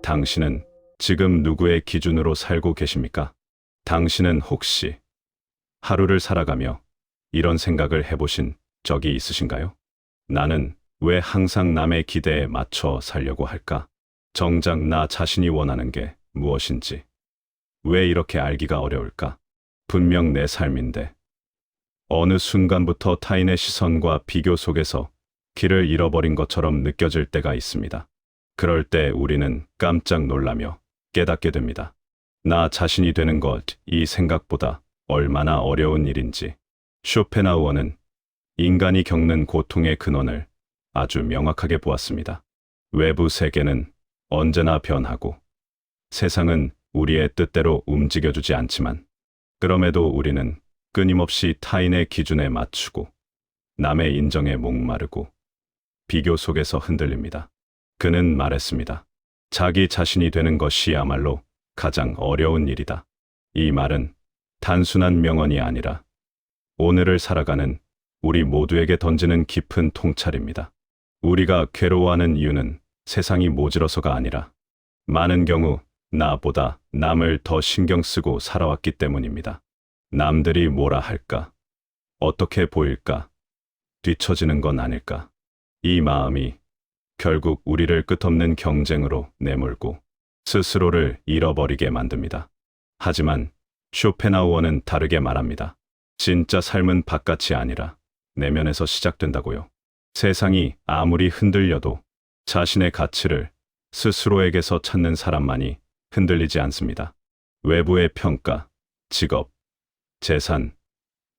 당신은 지금 누구의 기준으로 살고 계십니까? 당신은 혹시 하루를 살아가며 이런 생각을 해보신 적이 있으신가요? 나는 왜 항상 남의 기대에 맞춰 살려고 할까? 정작 나 자신이 원하는 게 무엇인지 왜 이렇게 알기가 어려울까? 분명 내 삶인데 어느 순간부터 타인의 시선과 비교 속에서 길을 잃어버린 것처럼 느껴질 때가 있습니다. 그럴 때 우리는 깜짝 놀라며 깨닫게 됩니다. 나 자신이 되는 것, 이 생각보다 얼마나 어려운 일인지. 쇼펜하우어는 인간이 겪는 고통의 근원을 아주 명확하게 보았습니다. 외부 세계는 언제나 변하고 세상은 우리의 뜻대로 움직여주지 않지만 그럼에도 우리는 끊임없이 타인의 기준에 맞추고 남의 인정에 목마르고 비교 속에서 흔들립니다. 그는 말했습니다. 자기 자신이 되는 것이야말로 가장 어려운 일이다. 이 말은 단순한 명언이 아니라 오늘을 살아가는 우리 모두에게 던지는 깊은 통찰입니다. 우리가 괴로워하는 이유는 세상이 모질어서가 아니라 많은 경우 나보다 남을 더 신경 쓰고 살아왔기 때문입니다. 남들이 뭐라 할까? 어떻게 보일까? 뒤처지는 건 아닐까? 이 마음이 결국 우리를 끝없는 경쟁으로 내몰고 스스로를 잃어버리게 만듭니다. 하지만 쇼펜하우어는 다르게 말합니다. 진짜 삶은 바깥이 아니라 내면에서 시작된다고요. 세상이 아무리 흔들려도 자신의 가치를 스스로에게서 찾는 사람만이 흔들리지 않습니다. 외부의 평가, 직업, 재산,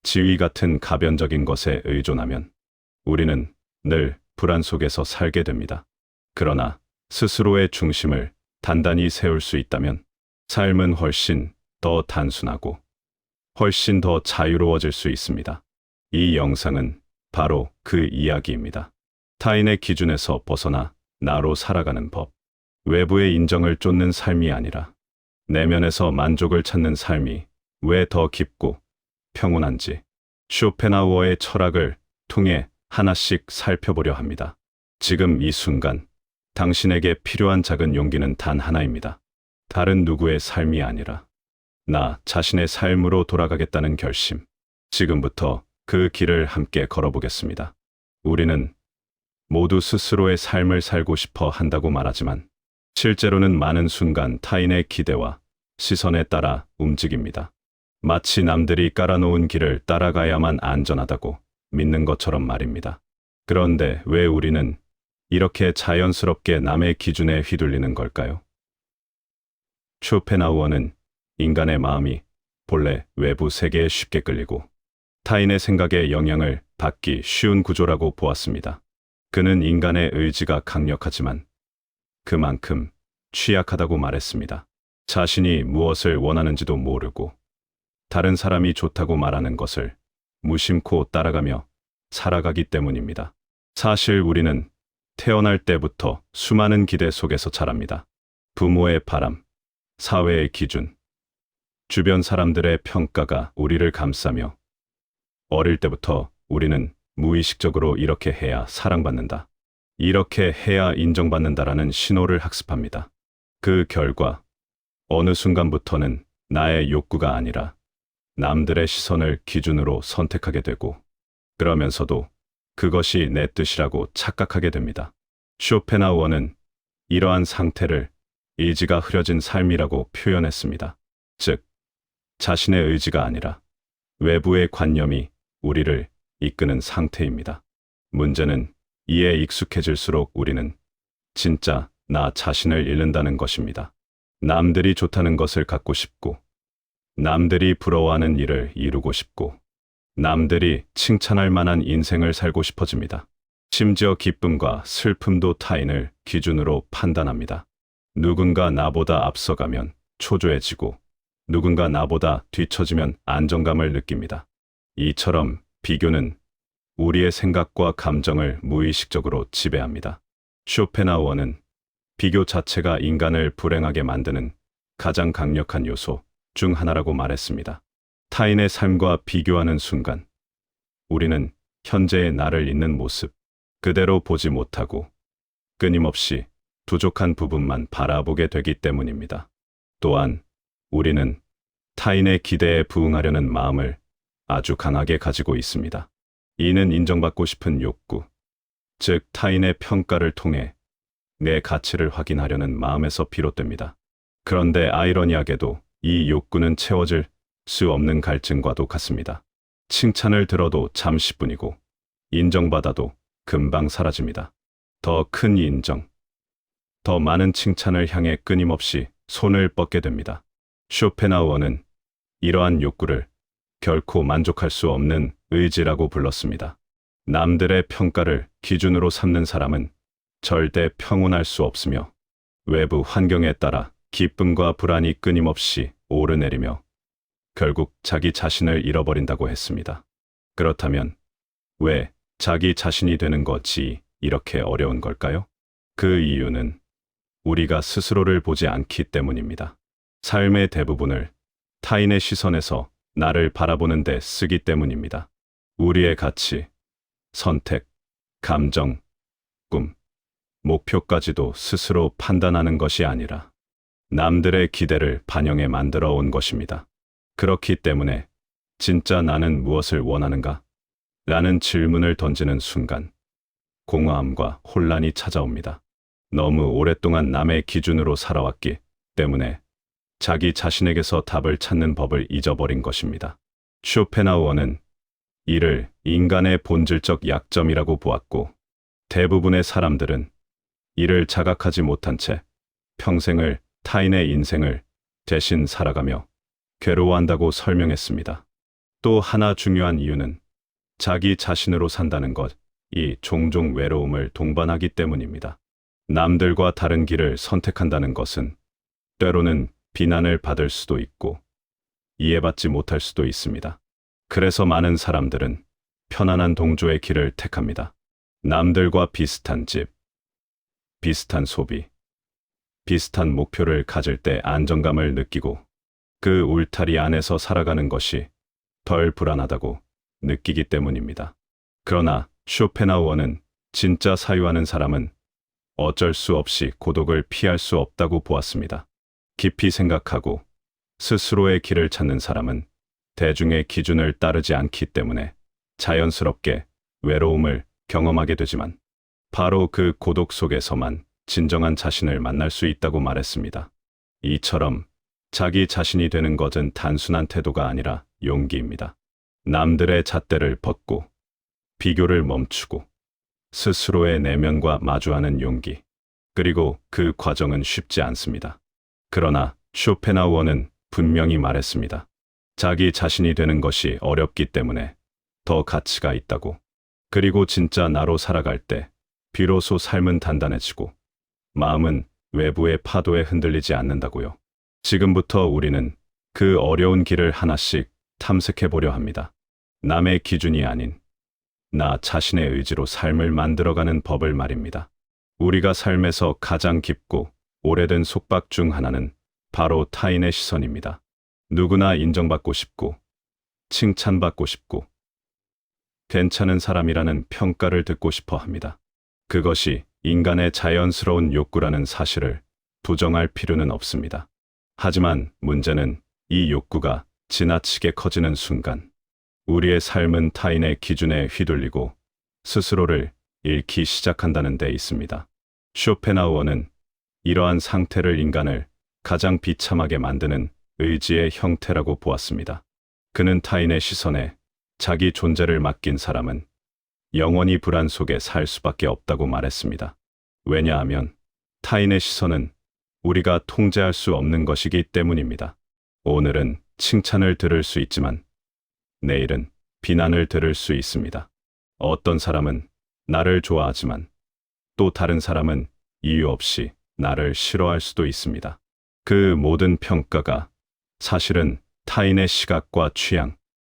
지위 같은 가변적인 것에 의존하면 우리는 늘 불안 속에서 살게 됩니다. 그러나 스스로의 중심을 단단히 세울 수 있다면 삶은 훨씬 더 단순하고 훨씬 더 자유로워질 수 있습니다. 이 영상은 바로 그 이야기입니다. 타인의 기준에서 벗어나 나로 살아가는 법. 외부의 인정을 쫓는 삶이 아니라 내면에서 만족을 찾는 삶이 왜 더 깊고 평온한지 쇼펜하우어의 철학을 통해 하나씩 살펴보려 합니다. 지금 이 순간 당신에게 필요한 작은 용기는 단 하나입니다. 다른 누구의 삶이 아니라 나 자신의 삶으로 돌아가겠다는 결심. 지금부터 그 길을 함께 걸어보겠습니다. 우리는 모두 스스로의 삶을 살고 싶어 한다고 말하지만 실제로는 많은 순간 타인의 기대와 시선에 따라 움직입니다. 마치 남들이 깔아놓은 길을 따라가야만 안전하다고 믿는 것처럼 말입니다. 그런데 왜 우리는 이렇게 자연스럽게 남의 기준에 휘둘리는 걸까요? 쇼펜하우어는 인간의 마음이 본래 외부 세계에 쉽게 끌리고 타인의 생각에 영향을 받기 쉬운 구조라고 보았습니다. 그는 인간의 의지가 강력하지만 그만큼 취약하다고 말했습니다. 자신이 무엇을 원하는지도 모르고 다른 사람이 좋다고 말하는 것을 무심코 따라가며 살아가기 때문입니다. 사실 우리는 태어날 때부터 수많은 기대 속에서 자랍니다. 부모의 바람, 사회의 기준, 주변 사람들의 평가가 우리를 감싸며 어릴 때부터 우리는 무의식적으로 이렇게 해야 사랑받는다. 이렇게 해야 인정받는다라는 신호를 학습합니다. 그 결과 어느 순간부터는 나의 욕구가 아니라 남들의 시선을 기준으로 선택하게 되고 그러면서도 그것이 내 뜻이라고 착각하게 됩니다. 쇼펜하우어는 이러한 상태를 의지가 흐려진 삶이라고 표현했습니다. 즉, 자신의 의지가 아니라 외부의 관념이 우리를 이끄는 상태입니다. 문제는 이에 익숙해질수록 우리는 진짜 나 자신을 잃는다는 것입니다. 남들이 좋다는 것을 갖고 싶고, 남들이 부러워하는 일을 이루고 싶고, 남들이 칭찬할 만한 인생을 살고 싶어집니다. 심지어 기쁨과 슬픔도 타인을 기준으로 판단합니다. 누군가 나보다 앞서가면 초조해지고, 누군가 나보다 뒤처지면 안정감을 느낍니다. 이처럼 비교는 우리의 생각과 감정을 무의식적으로 지배합니다. 쇼펜하우어는 비교 자체가 인간을 불행하게 만드는 가장 강력한 요소 중 하나라고 말했습니다. 타인의 삶과 비교하는 순간 우리는 현재의 나를 잊는 모습 그대로 보지 못하고 끊임없이 부족한 부분만 바라보게 되기 때문입니다. 또한 우리는 타인의 기대에 부응하려는 마음을 아주 강하게 가지고 있습니다. 이는 인정받고 싶은 욕구, 즉 타인의 평가를 통해 내 가치를 확인하려는 마음에서 비롯됩니다. 그런데 아이러니하게도 이 욕구는 채워질 수 없는 갈증과도 같습니다. 칭찬을 들어도 잠시뿐이고 인정받아도 금방 사라집니다. 더 큰 인정, 더 많은 칭찬을 향해 끊임없이 손을 뻗게 됩니다. 쇼펜하우어는 이러한 욕구를 결코 만족할 수 없는 의지라고 불렀습니다. 남들의 평가를 기준으로 삼는 사람은 절대 평온할 수 없으며 외부 환경에 따라 기쁨과 불안이 끊임없이 오르내리며 결국 자기 자신을 잃어버린다고 했습니다. 그렇다면 왜 자기 자신이 되는 것이 이렇게 어려운 걸까요? 그 이유는 우리가 스스로를 보지 않기 때문입니다. 삶의 대부분을 타인의 시선에서 나를 바라보는 데 쓰기 때문입니다. 우리의 가치, 선택, 감정, 꿈, 목표까지도 스스로 판단하는 것이 아니라 남들의 기대를 반영해 만들어 온 것입니다. 그렇기 때문에 진짜 나는 무엇을 원하는가? 라는 질문을 던지는 순간 공허함과 혼란이 찾아옵니다. 너무 오랫동안 남의 기준으로 살아왔기 때문에 자기 자신에게서 답을 찾는 법을 잊어버린 것입니다. 쇼펜하우어는 이를 인간의 본질적 약점이라고 보았고 대부분의 사람들은 이를 자각하지 못한 채 평생을 타인의 인생을 대신 살아가며 괴로워한다고 설명했습니다. 또 하나 중요한 이유는 자기 자신으로 산다는 것이 종종 외로움을 동반하기 때문입니다. 남들과 다른 길을 선택한다는 것은 때로는 비난을 받을 수도 있고 이해받지 못할 수도 있습니다. 그래서 많은 사람들은 편안한 동조의 길을 택합니다. 남들과 비슷한 집, 비슷한 소비, 비슷한 목표를 가질 때 안정감을 느끼고 그 울타리 안에서 살아가는 것이 덜 불안하다고 느끼기 때문입니다. 그러나 쇼펜하우어는 진짜 사유하는 사람은 어쩔 수 없이 고독을 피할 수 없다고 보았습니다. 깊이 생각하고 스스로의 길을 찾는 사람은 대중의 기준을 따르지 않기 때문에 자연스럽게 외로움을 경험하게 되지만 바로 그 고독 속에서만 진정한 자신을 만날 수 있다고 말했습니다. 이처럼 자기 자신이 되는 것은 단순한 태도가 아니라 용기입니다. 남들의 잣대를 벗고 비교를 멈추고 스스로의 내면과 마주하는 용기. 그리고 그 과정은 쉽지 않습니다. 그러나 쇼펜하우어는 분명히 말했습니다. 자기 자신이 되는 것이 어렵기 때문에 더 가치가 있다고. 그리고 진짜 나로 살아갈 때 비로소 삶은 단단해지고 마음은 외부의 파도에 흔들리지 않는다고요. 지금부터 우리는 그 어려운 길을 하나씩 탐색해 보려 합니다. 남의 기준이 아닌 나 자신의 의지로 삶을 만들어가는 법을 말입니다. 우리가 삶에서 가장 깊고 오래된 속박 중 하나는 바로 타인의 시선입니다. 누구나 인정받고 싶고 칭찬받고 싶고 괜찮은 사람이라는 평가를 듣고 싶어 합니다. 그것이 인간의 자연스러운 욕구라는 사실을 부정할 필요는 없습니다. 하지만 문제는 이 욕구가 지나치게 커지는 순간 우리의 삶은 타인의 기준에 휘둘리고 스스로를 잃기 시작한다는 데 있습니다. 쇼펜하우어는 이러한 상태를 인간을 가장 비참하게 만드는 의지의 형태라고 보았습니다. 그는 타인의 시선에 자기 존재를 맡긴 사람은 영원히 불안 속에 살 수밖에 없다고 말했습니다. 왜냐하면 타인의 시선은 우리가 통제할 수 없는 것이기 때문입니다. 오늘은 칭찬을 들을 수 있지만 내일은 비난을 들을 수 있습니다. 어떤 사람은 나를 좋아하지만 또 다른 사람은 이유 없이 나를 싫어할 수도 있습니다. 그 모든 평가가 사실은 타인의 시각과 취향,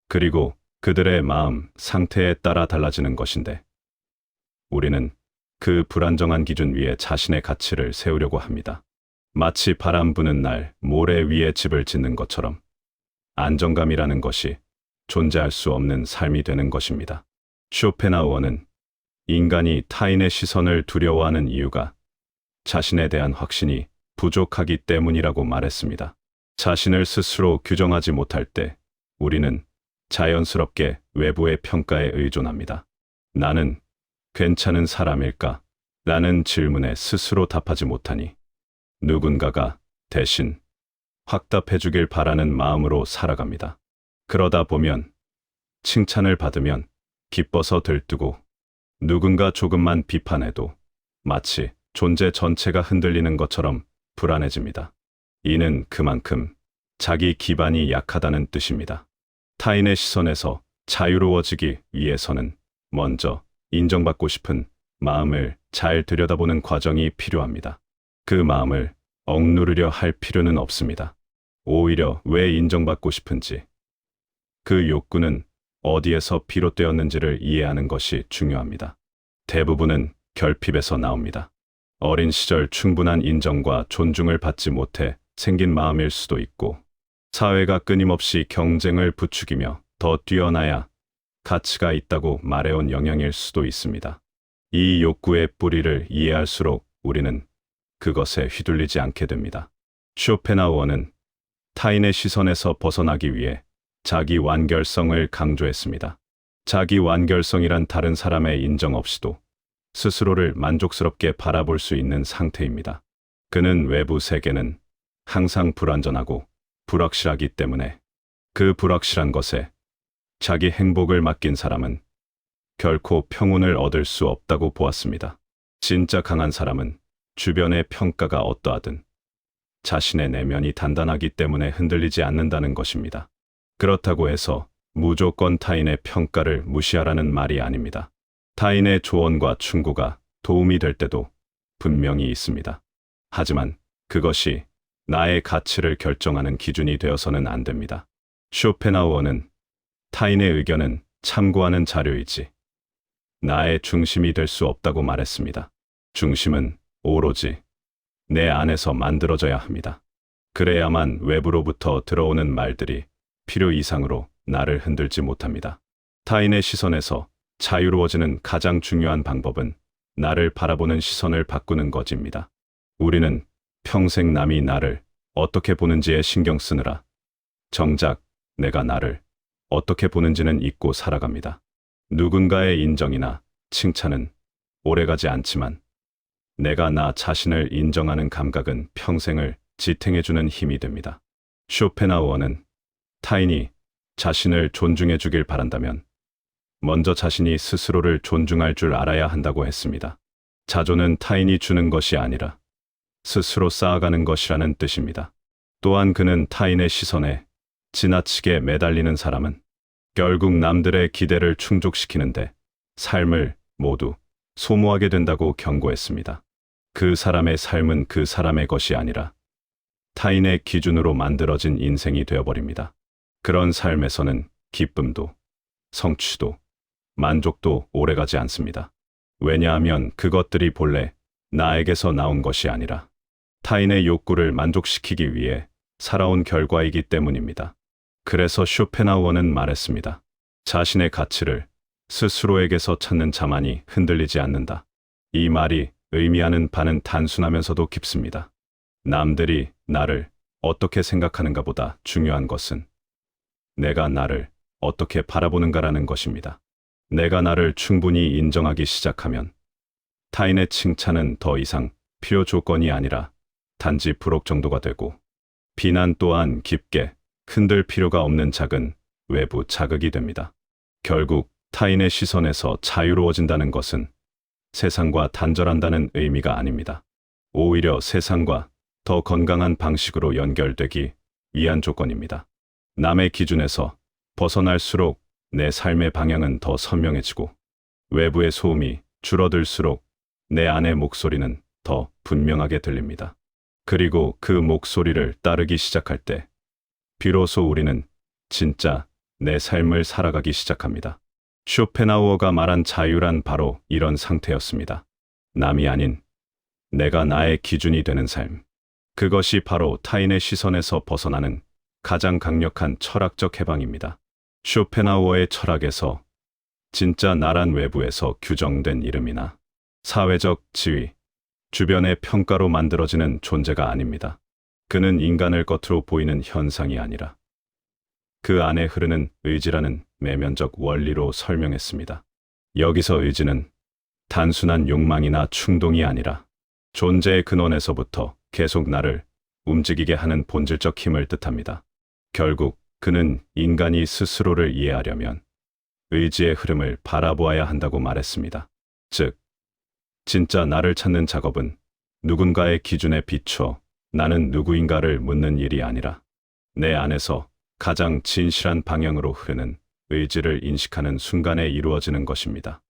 그리고 그들의 마음 상태에 따라 달라지는 것인데 우리는 그 불안정한 기준 위에 자신의 가치를 세우려고 합니다. 마치 바람 부는 날 모래 위에 집을 짓는 것처럼 안정감이라는 것이 존재할 수 없는 삶이 되는 것입니다. 쇼펜하우어는 인간이 타인의 시선을 두려워하는 이유가 자신에 대한 확신이 부족하기 때문이라고 말했습니다. 자신을 스스로 규정하지 못할 때 우리는 자연스럽게 외부의 평가에 의존합니다. 나는 괜찮은 사람일까? 라는 질문에 스스로 답하지 못하니 누군가가 대신 확답해 주길 바라는 마음으로 살아갑니다. 그러다 보면 칭찬을 받으면 기뻐서 들뜨고 누군가 조금만 비판해도 마치 존재 전체가 흔들리는 것처럼 불안해집니다. 이는 그만큼 자기 기반이 약하다는 뜻입니다. 타인의 시선에서 자유로워지기 위해서는 먼저 인정받고 싶은 마음을 잘 들여다보는 과정이 필요합니다. 그 마음을 억누르려 할 필요는 없습니다. 오히려 왜 인정받고 싶은지, 그 욕구는 어디에서 비롯되었는지를 이해하는 것이 중요합니다. 대부분은 결핍에서 나옵니다. 어린 시절 충분한 인정과 존중을 받지 못해 생긴 마음일 수도 있고, 사회가 끊임없이 경쟁을 부추기며 더 뛰어나야 가치가 있다고 말해온 영향일 수도 있습니다. 이 욕구의 뿌리를 이해할수록 우리는 그것에 휘둘리지 않게 됩니다. 쇼펜하우어는 타인의 시선에서 벗어나기 위해 자기 완결성을 강조했습니다. 자기 완결성이란 다른 사람의 인정 없이도 스스로를 만족스럽게 바라볼 수 있는 상태입니다. 그는 외부 세계는 항상 불완전하고 불확실하기 때문에 그 불확실한 것에 자기 행복을 맡긴 사람은 결코 평온을 얻을 수 없다고 보았습니다. 진짜 강한 사람은 주변의 평가가 어떠하든 자신의 내면이 단단하기 때문에 흔들리지 않는다는 것입니다. 그렇다고 해서 무조건 타인의 평가를 무시하라는 말이 아닙니다. 타인의 조언과 충고가 도움이 될 때도 분명히 있습니다. 하지만 그것이 나의 가치를 결정하는 기준이 되어서는 안 됩니다. 쇼펜하우어는 타인의 의견은 참고하는 자료이지 나의 중심이 될 수 없다고 말했습니다. 중심은 오로지 내 안에서 만들어져야 합니다. 그래야만 외부로부터 들어오는 말들이 필요 이상으로 나를 흔들지 못합니다. 타인의 시선에서 자유로워지는 가장 중요한 방법은 나를 바라보는 시선을 바꾸는 것입니다. 우리는 평생 남이 나를 어떻게 보는지에 신경 쓰느라 정작 내가 나를 어떻게 보는지는 잊고 살아갑니다. 누군가의 인정이나 칭찬은 오래가지 않지만 내가 나 자신을 인정하는 감각은 평생을 지탱해주는 힘이 됩니다. 쇼펜하우어는 타인이 자신을 존중해 주길 바란다면 먼저 자신이 스스로를 존중할 줄 알아야 한다고 했습니다. 자존은 타인이 주는 것이 아니라 스스로 쌓아가는 것이라는 뜻입니다. 또한 그는 타인의 시선에 지나치게 매달리는 사람은 결국 남들의 기대를 충족시키는데 삶을 모두 소모하게 된다고 경고했습니다. 그 사람의 삶은 그 사람의 것이 아니라 타인의 기준으로 만들어진 인생이 되어버립니다. 그런 삶에서는 기쁨도, 성취도, 만족도 오래가지 않습니다. 왜냐하면 그것들이 본래 나에게서 나온 것이 아니라 타인의 욕구를 만족시키기 위해 살아온 결과이기 때문입니다. 그래서 쇼펜하우어는 말했습니다. 자신의 가치를 스스로에게서 찾는 자만이 흔들리지 않는다. 이 말이 의미하는 바는 단순하면서도 깊습니다. 남들이 나를 어떻게 생각하는가 보다 중요한 것은 내가 나를 어떻게 바라보는가라는 것입니다. 내가 나를 충분히 인정하기 시작하면 타인의 칭찬은 더 이상 필요 조건이 아니라 단지 부록 정도가 되고 비난 또한 깊게 흔들 필요가 없는 작은 외부 자극이 됩니다. 결국 타인의 시선에서 자유로워진다는 것은 세상과 단절한다는 의미가 아닙니다. 오히려 세상과 더 건강한 방식으로 연결되기 위한 조건입니다. 남의 기준에서 벗어날수록 내 삶의 방향은 더 선명해지고 외부의 소음이 줄어들수록 내 안의 목소리는 더 분명하게 들립니다. 그리고 그 목소리를 따르기 시작할 때 비로소 우리는 진짜 내 삶을 살아가기 시작합니다. 쇼펜하우어가 말한 자유란 바로 이런 상태였습니다. 남이 아닌 내가 나의 기준이 되는 삶. 그것이 바로 타인의 시선에서 벗어나는 가장 강력한 철학적 해방입니다. 쇼펜하우어의 철학에서 진짜 나란 외부에서 규정된 이름이나 사회적 지위, 주변의 평가로 만들어지는 존재가 아닙니다. 그는 인간을 겉으로 보이는 현상이 아니라 그 안에 흐르는 의지라는 내면적 원리로 설명했습니다. 여기서 의지는 단순한 욕망이나 충동이 아니라 존재의 근원에서부터 계속 나를 움직이게 하는 본질적 힘을 뜻합니다. 결국 그는 인간이 스스로를 이해하려면 의지의 흐름을 바라보아야 한다고 말했습니다. 즉, 진짜 나를 찾는 작업은 누군가의 기준에 비춰 나는 누구인가를 묻는 일이 아니라 내 안에서 가장 진실한 방향으로 흐르는 의지를 인식하는 순간에 이루어지는 것입니다.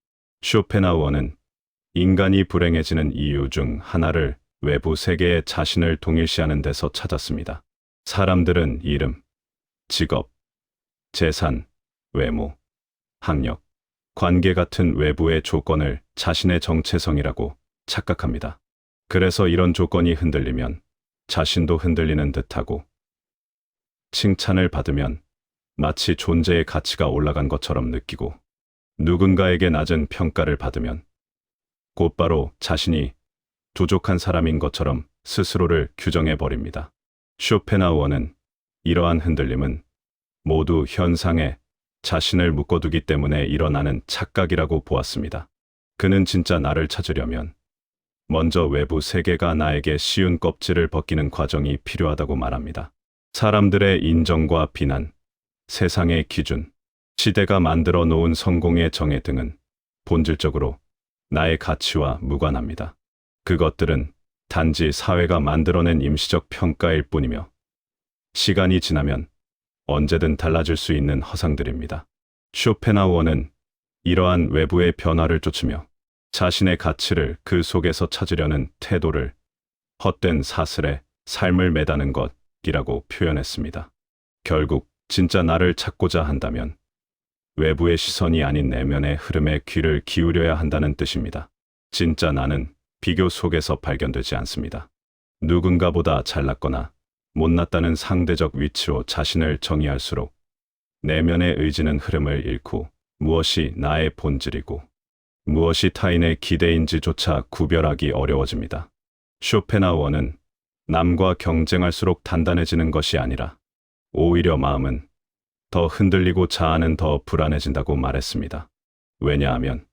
쇼펜하우어는 인간이 불행해지는 이유 중 하나를 외부 세계에 자신을 동일시하는 데서 찾았습니다. 사람들은 이름, 직업, 재산, 외모, 학력, 관계 같은 외부의 조건을 자신의 정체성이라고 착각합니다. 그래서 이런 조건이 흔들리면 자신도 흔들리는 듯하고, 칭찬을 받으면 마치 존재의 가치가 올라간 것처럼 느끼고, 누군가에게 낮은 평가를 받으면 곧바로 자신이 부족한 사람인 것처럼 스스로를 규정해 버립니다. 쇼펜하우어는 이러한 흔들림은 모두 현상에 자신을 묶어두기 때문에 일어나는 착각이라고 보았습니다. 그는 진짜 나를 찾으려면 먼저 외부 세계가 나에게 씌운 껍질을 벗기는 과정이 필요하다고 말합니다. 사람들의 인정과 비난, 세상의 기준, 시대가 만들어 놓은 성공의 정의 등은 본질적으로 나의 가치와 무관합니다. 그것들은 단지 사회가 만들어낸 임시적 평가일 뿐이며 시간이 지나면 언제든 달라질 수 있는 허상들입니다. 쇼펜하우어는 이러한 외부의 변화를 쫓으며 자신의 가치를 그 속에서 찾으려는 태도를 헛된 사슬에 삶을 매다는 것이라고 표현했습니다. 결국 진짜 나를 찾고자 한다면 외부의 시선이 아닌 내면의 흐름에 귀를 기울여야 한다는 뜻입니다. 진짜 나는 비교 속에서 발견되지 않습니다. 누군가보다 잘났거나 못났다는 상대적 위치로 자신을 정의할수록 내면의 의지는 흐름을 잃고 무엇이 나의 본질이고 무엇이 타인의 기대인지조차 구별하기 어려워집니다. 쇼펜하우어는 남과 경쟁할수록 단단해지는 것이 아니라 오히려 마음은 더 흔들리고 자아는 더 불안해진다고 말했습니다. 왜냐하면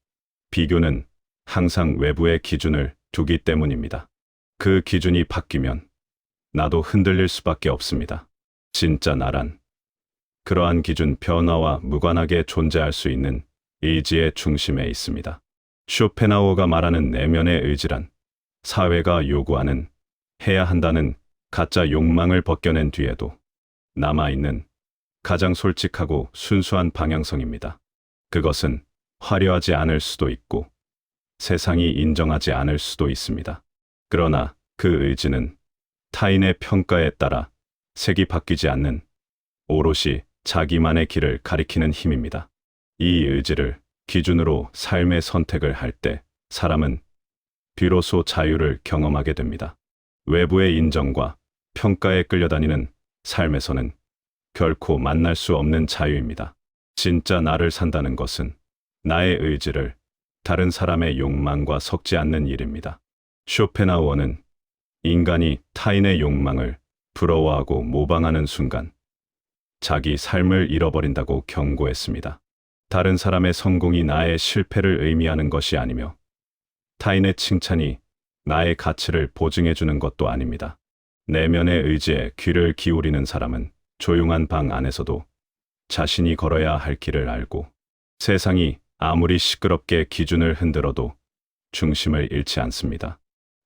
비교는 항상 외부의 기준을 두기 때문입니다. 그 기준이 바뀌면 나도 흔들릴 수밖에 없습니다. 진짜 나란 그러한 기준 변화와 무관하게 존재할 수 있는 의지의 중심에 있습니다. 쇼펜하우어가 말하는 내면의 의지란 사회가 요구하는 해야 한다는 가짜 욕망을 벗겨낸 뒤에도 남아있는 가장 솔직하고 순수한 방향성입니다. 그것은 화려하지 않을 수도 있고 세상이 인정하지 않을 수도 있습니다. 그러나 그 의지는 타인의 평가에 따라 색이 바뀌지 않는 오롯이 자기만의 길을 가리키는 힘입니다. 이 의지를 기준으로 삶의 선택을 할 때 사람은 비로소 자유를 경험하게 됩니다. 외부의 인정과 평가에 끌려다니는 삶에서는 결코 만날 수 없는 자유입니다. 진짜 나를 산다는 것은 나의 의지를 다른 사람의 욕망과 섞지 않는 일입니다. 쇼펜하우어는 인간이 타인의 욕망을 부러워하고 모방하는 순간 자기 삶을 잃어버린다고 경고했습니다. 다른 사람의 성공이 나의 실패를 의미하는 것이 아니며 타인의 칭찬이 나의 가치를 보증해주는 것도 아닙니다. 내면의 의지에 귀를 기울이는 사람은 조용한 방 안에서도 자신이 걸어야 할 길을 알고 세상이 아무리 시끄럽게 기준을 흔들어도 중심을 잃지 않습니다.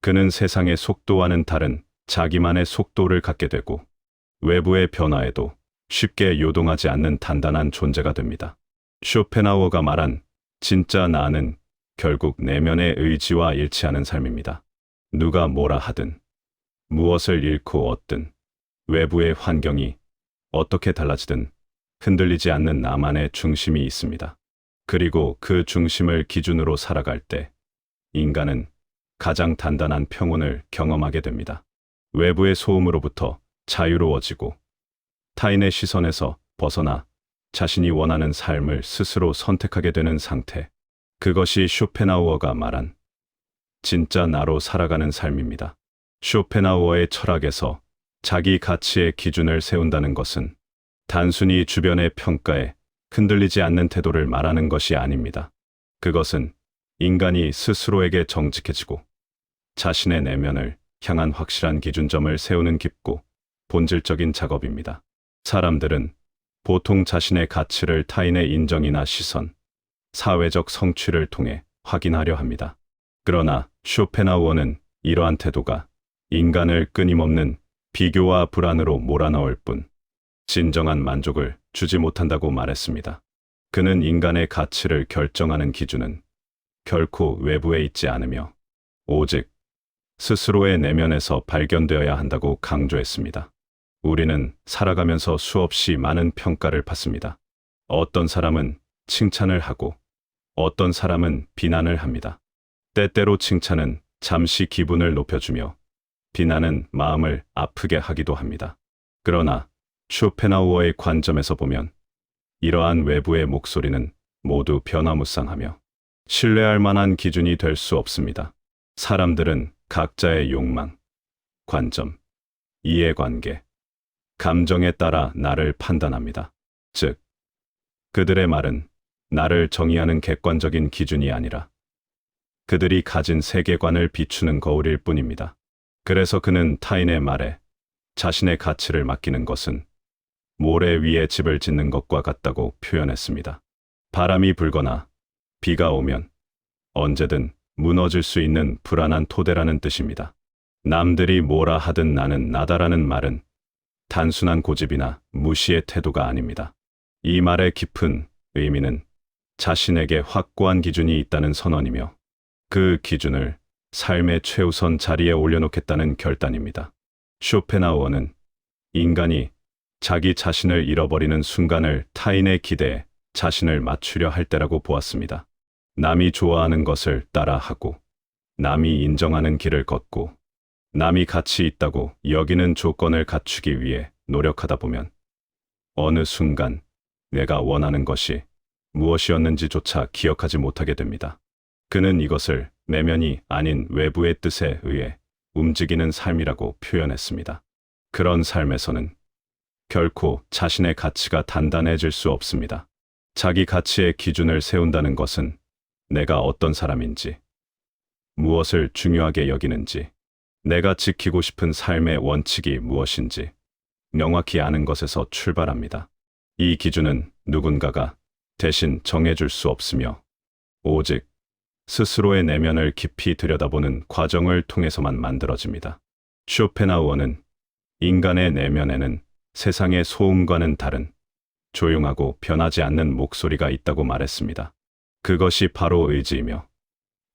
그는 세상의 속도와는 다른 자기만의 속도를 갖게 되고 외부의 변화에도 쉽게 요동하지 않는 단단한 존재가 됩니다. 쇼펜하우어가 말한 진짜 나는 결국 내면의 의지와 일치하는 삶입니다. 누가 뭐라 하든 무엇을 잃고 얻든 외부의 환경이 어떻게 달라지든 흔들리지 않는 나만의 중심이 있습니다. 그리고 그 중심을 기준으로 살아갈 때 인간은 가장 단단한 평온을 경험하게 됩니다. 외부의 소음으로부터 자유로워지고 타인의 시선에서 벗어나 자신이 원하는 삶을 스스로 선택하게 되는 상태. 그것이 쇼펜하우어가 말한 진짜 나로 살아가는 삶입니다. 쇼펜하우어의 철학에서 자기 가치의 기준을 세운다는 것은 단순히 주변의 평가에 흔들리지 않는 태도를 말하는 것이 아닙니다. 그것은 인간이 스스로에게 정직해지고 자신의 내면을 향한 확실한 기준점을 세우는 깊고 본질적인 작업입니다. 사람들은 보통 자신의 가치를 타인의 인정이나 시선, 사회적 성취를 통해 확인하려 합니다. 그러나 쇼펜하우어는 이러한 태도가 인간을 끊임없는 비교와 불안으로 몰아넣을 뿐 진정한 만족을 주지 못한다고 말했습니다. 그는 인간의 가치를 결정하는 기준은 결코 외부에 있지 않으며 오직 스스로의 내면에서 발견되어야 한다고 강조했습니다. 우리는 살아가면서 수없이 많은 평가를 받습니다. 어떤 사람은 칭찬을 하고 어떤 사람은 비난을 합니다. 때때로 칭찬은 잠시 기분을 높여주며 비난은 마음을 아프게 하기도 합니다. 그러나 쇼펜하우어의 관점에서 보면 이러한 외부의 목소리는 모두 변화무쌍하며 신뢰할 만한 기준이 될 수 없습니다. 사람들은 각자의 욕망, 관점, 이해관계, 감정에 따라 나를 판단합니다. 즉, 그들의 말은 나를 정의하는 객관적인 기준이 아니라 그들이 가진 세계관을 비추는 거울일 뿐입니다. 그래서 그는 타인의 말에 자신의 가치를 맡기는 것은 모래 위에 집을 짓는 것과 같다고 표현했습니다. 바람이 불거나 비가 오면 언제든 무너질 수 있는 불안한 토대라는 뜻입니다. 남들이 뭐라 하든 나는 나다라는 말은 단순한 고집이나 무시의 태도가 아닙니다. 이 말의 깊은 의미는 자신에게 확고한 기준이 있다는 선언이며 그 기준을 삶의 최우선 자리에 올려놓겠다는 결단입니다. 쇼펜하우어는 인간이 자기 자신을 잃어버리는 순간을 타인의 기대에 자신을 맞추려 할 때라고 보았습니다. 남이 좋아하는 것을 따라하고 남이 인정하는 길을 걷고 남이 가치 있다고 여기는 조건을 갖추기 위해 노력하다 보면 어느 순간 내가 원하는 것이 무엇이었는지조차 기억하지 못하게 됩니다. 그는 이것을 내면이 아닌 외부의 뜻에 의해 움직이는 삶이라고 표현했습니다. 그런 삶에서는 결코 자신의 가치가 단단해질 수 없습니다. 자기 가치의 기준을 세운다는 것은 내가 어떤 사람인지, 무엇을 중요하게 여기는지, 내가 지키고 싶은 삶의 원칙이 무엇인지 명확히 아는 것에서 출발합니다. 이 기준은 누군가가 대신 정해줄 수 없으며 오직 스스로의 내면을 깊이 들여다보는 과정을 통해서만 만들어집니다. 쇼펜하우어는 인간의 내면에는 세상의 소음과는 다른 조용하고 변하지 않는 목소리가 있다고 말했습니다. 그것이 바로 의지이며